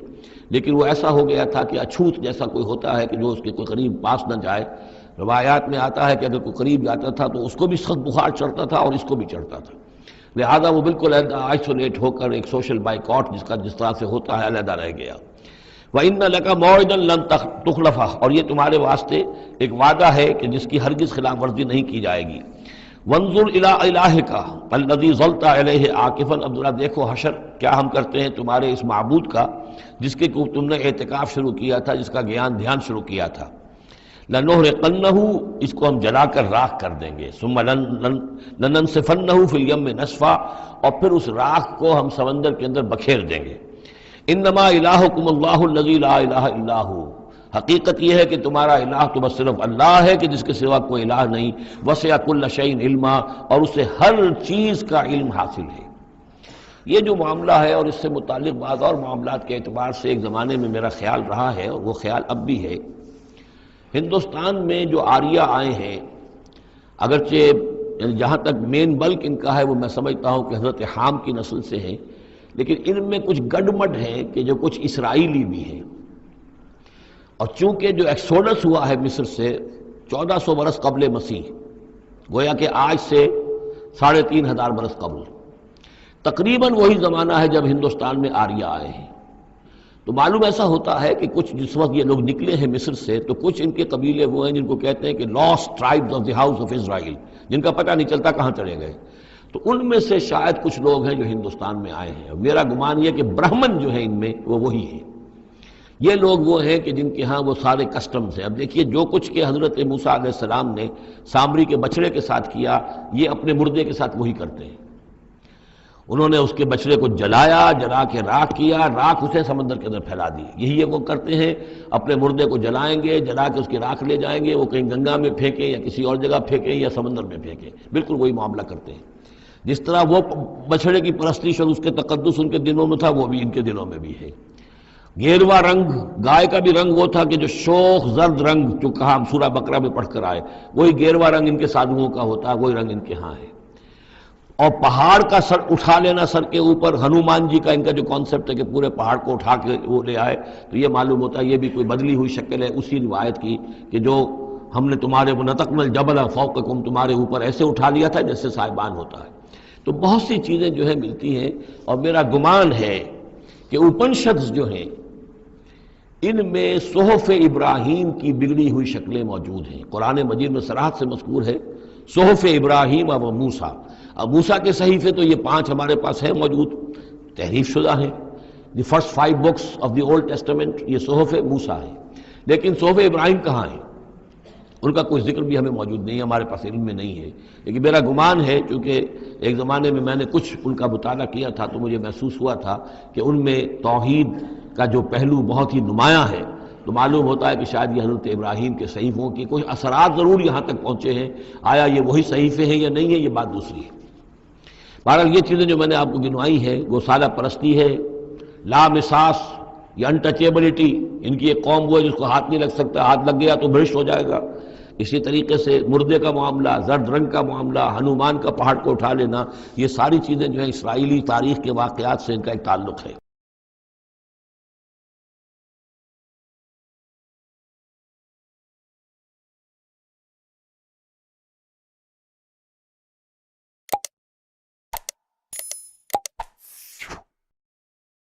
[SPEAKER 2] لیکن وہ ایسا ہو گیا تھا کہ اچھوت جیسا کوئی ہوتا ہے کہ جو اس کے کوئی قریب پاس نہ جائے۔ روایات میں آتا ہے کہ اگر کوئی قریب جاتا تھا تو اس کو بھی سخت بخار چڑھتا تھا اور اس کو بھی چڑھتا تھا، لہذا وہ بالکل آئسولیٹ ہو کر ایک سوشل بائیکاٹ جس طرح سے ہوتا ہے علیحدہ رہ گیا۔ وَإِنَّ لَكَ مَوْعِدًا لَن تُخْلَفَهُ، اور یہ تمہارے واسطے ایک وعدہ ہے کہ جس کی ہرگز خلاف ورزی نہیں کی جائے گی۔ وَانظُرْ إِلَىٰ إِلَٰهِكَ الَّذِي ظَلْتَ عَلَيْهِ عَاكِفًا، اب ذرا دیکھو حشر کیا ہم کرتے ہیں تمہارے اس معبود کا جس کے تم نے اعتکاف شروع کیا تھا، جس کا گیان دھیان شروع کیا تھا۔ لَنُحْرِقَنَّهُ، اس کو ہم جلا کر راکھ کر دیں گے۔ ثُمَّ لَنَنسِفَنَّهُ فِي الْيَمِّ نَسْفًا، اور پھر اس راکھ کو ہم سمندر کے اندر بکھیر دیں گے۔ انما الہکم اللہ الذی لا الہ الا ہو، حقیقت یہ ہے کہ تمہارا الہ تو بس صرف اللہ ہے کہ جس کے سوا کوئی الہ نہیں۔ وسع کل شیء علما، اور اسے ہر چیز کا علم حاصل ہے۔ یہ جو معاملہ ہے اور اس سے متعلق بعض اور معاملات کے اعتبار سے ایک زمانے میں میرا خیال رہا ہے اور وہ خیال اب بھی ہے، ہندوستان میں جو آریہ آئے ہیں، اگرچہ یعنی جہاں تک مین بلک ان کا ہے وہ میں سمجھتا ہوں کہ حضرت حام کی نسل سے ہیں، لیکن ان میں کچھ گڈمڈ ہیں کہ جو کچھ اسرائیلی بھی ہیں۔ اور چونکہ جو ایکسوڈس ہوا ہے مصر سے 1400 برس قبل مسیح، گویا کہ آج سے 3500 برس قبل، تقریباً وہی زمانہ ہے جب ہندوستان میں آریہ آئے ہیں۔ تو معلوم ایسا ہوتا ہے کہ کچھ جس وقت یہ لوگ نکلے ہیں مصر سے تو کچھ ان کے قبیلے وہ ہیں جن کو کہتے ہیں کہ last tribes of the house of Israel, جن کا پتہ نہیں چلتا کہاں چلے گئے۔ تو ان میں سے شاید کچھ لوگ ہیں جو ہندوستان میں آئے ہیں۔ میرا گمان یہ کہ برہمن جو ہیں ان میں وہ وہی ہیں۔ یہ لوگ وہ ہیں کہ جن کے ہاں وہ سارے کسٹمز ہیں۔ اب دیکھیے جو کچھ کہ حضرت موسیٰ علیہ السلام نے سامری کے بچڑے کے ساتھ کیا، یہ اپنے مردے کے ساتھ وہی کرتے ہیں۔ انہوں نے اس کے بچڑے کو جلایا، جلا کے راکھ کیا، راکھ اسے سمندر کے اندر پھیلا دی۔ یہی وہ کرتے ہیں، اپنے مردے کو جلائیں گے، جلا کے اس کی راکھ لے جائیں گے، وہ کہیں گنگا میں پھینکیں یا کسی اور جگہ پھینکیں یا سمندر میں پھینکیں، بالکل وہی معاملہ کرتے ہیں۔ جس طرح وہ بچڑے کی پرستش اور اس کے تقدس ان کے دلوں میں تھا، وہ بھی ان کے دلوں میں بھی ہے۔ گیروا رنگ، گائے کا بھی رنگ وہ تھا کہ جو شوخ زرد رنگ جو کہا ہم سورہ بقرہ میں پڑھ کر آئے، وہی گیروا رنگ ان کے سادھوؤں کا ہوتا ہے، وہی رنگ ان کے ہاں ہے۔ اور پہاڑ کا سر اٹھا لینا سر کے اوپر، ہنومان جی کا ان کا جو کانسیپٹ ہے کہ پورے پہاڑ کو اٹھا کے وہ لے آئے، تو یہ معلوم ہوتا ہے یہ بھی کوئی بدلی ہوئی شکل ہے اسی روایت کی کہ جو ہم نے تمہارے نَتَقْنَا الْجَبَلَ فَوْقَكُمْ تمہارے اوپر ایسے اٹھا لیا تھا جیسے سائبان ہوتا ہے۔ تو بہت سی چیزیں جو ہے ملتی ہیں، اور میرا گمان ہے کہ اپنشدز جو ہیں ان میں صحف ابراہیم کی بگڑی ہوئی شکلیں موجود ہیں۔ قرآن مجید میں صراحت سے مذکور ہے صحف ابراہیم و موسیٰ۔ اب موسیٰ کے صحیفے تو یہ 5 ہمارے پاس ہیں موجود، تحریف شدہ ہیں۔ The first 5 books of the old testament یہ صحف موسیٰ ہے، لیکن صحف ابراہیم کہاں ہیں؟ ان کا کوئی ذکر بھی ہمیں موجود نہیں ہے، ہمارے پاس علم میں نہیں ہے۔ لیکن میرا گمان ہے، چونکہ ایک زمانے میں نے کچھ ان کا مطالعہ کیا تھا تو مجھے محسوس ہوا تھا کہ ان میں توحید کا جو پہلو بہت ہی نمایاں ہے، تو معلوم ہوتا ہے کہ شاید یہ حضرت ابراہیم کے صحیفوں کی کچھ اثرات ضرور یہاں تک پہنچے ہیں۔ آیا یہ وہی صحیفے ہیں یا نہیں ہے، یہ بات دوسری ہے۔ بہرحال یہ چیزیں جو میں نے آپ کو گنوائی ہیں، گوسالہ پرستی ہے، لامساس یا انٹچیبلٹی، ان کی ایک قوم وہ ہے جس کو ہاتھ نہیں لگ سکتا، ہاتھ لگ گیا تو بھرشٹ ہو جائے گا۔ اسی طریقے سے مردے کا معاملہ، زرد رنگ کا معاملہ، ہنومان کا پہاڑ کو اٹھا لینا، یہ ساری چیزیں جو ہیں اسرائیلی تاریخ کے واقعات سے ان کا ایک تعلق ہے۔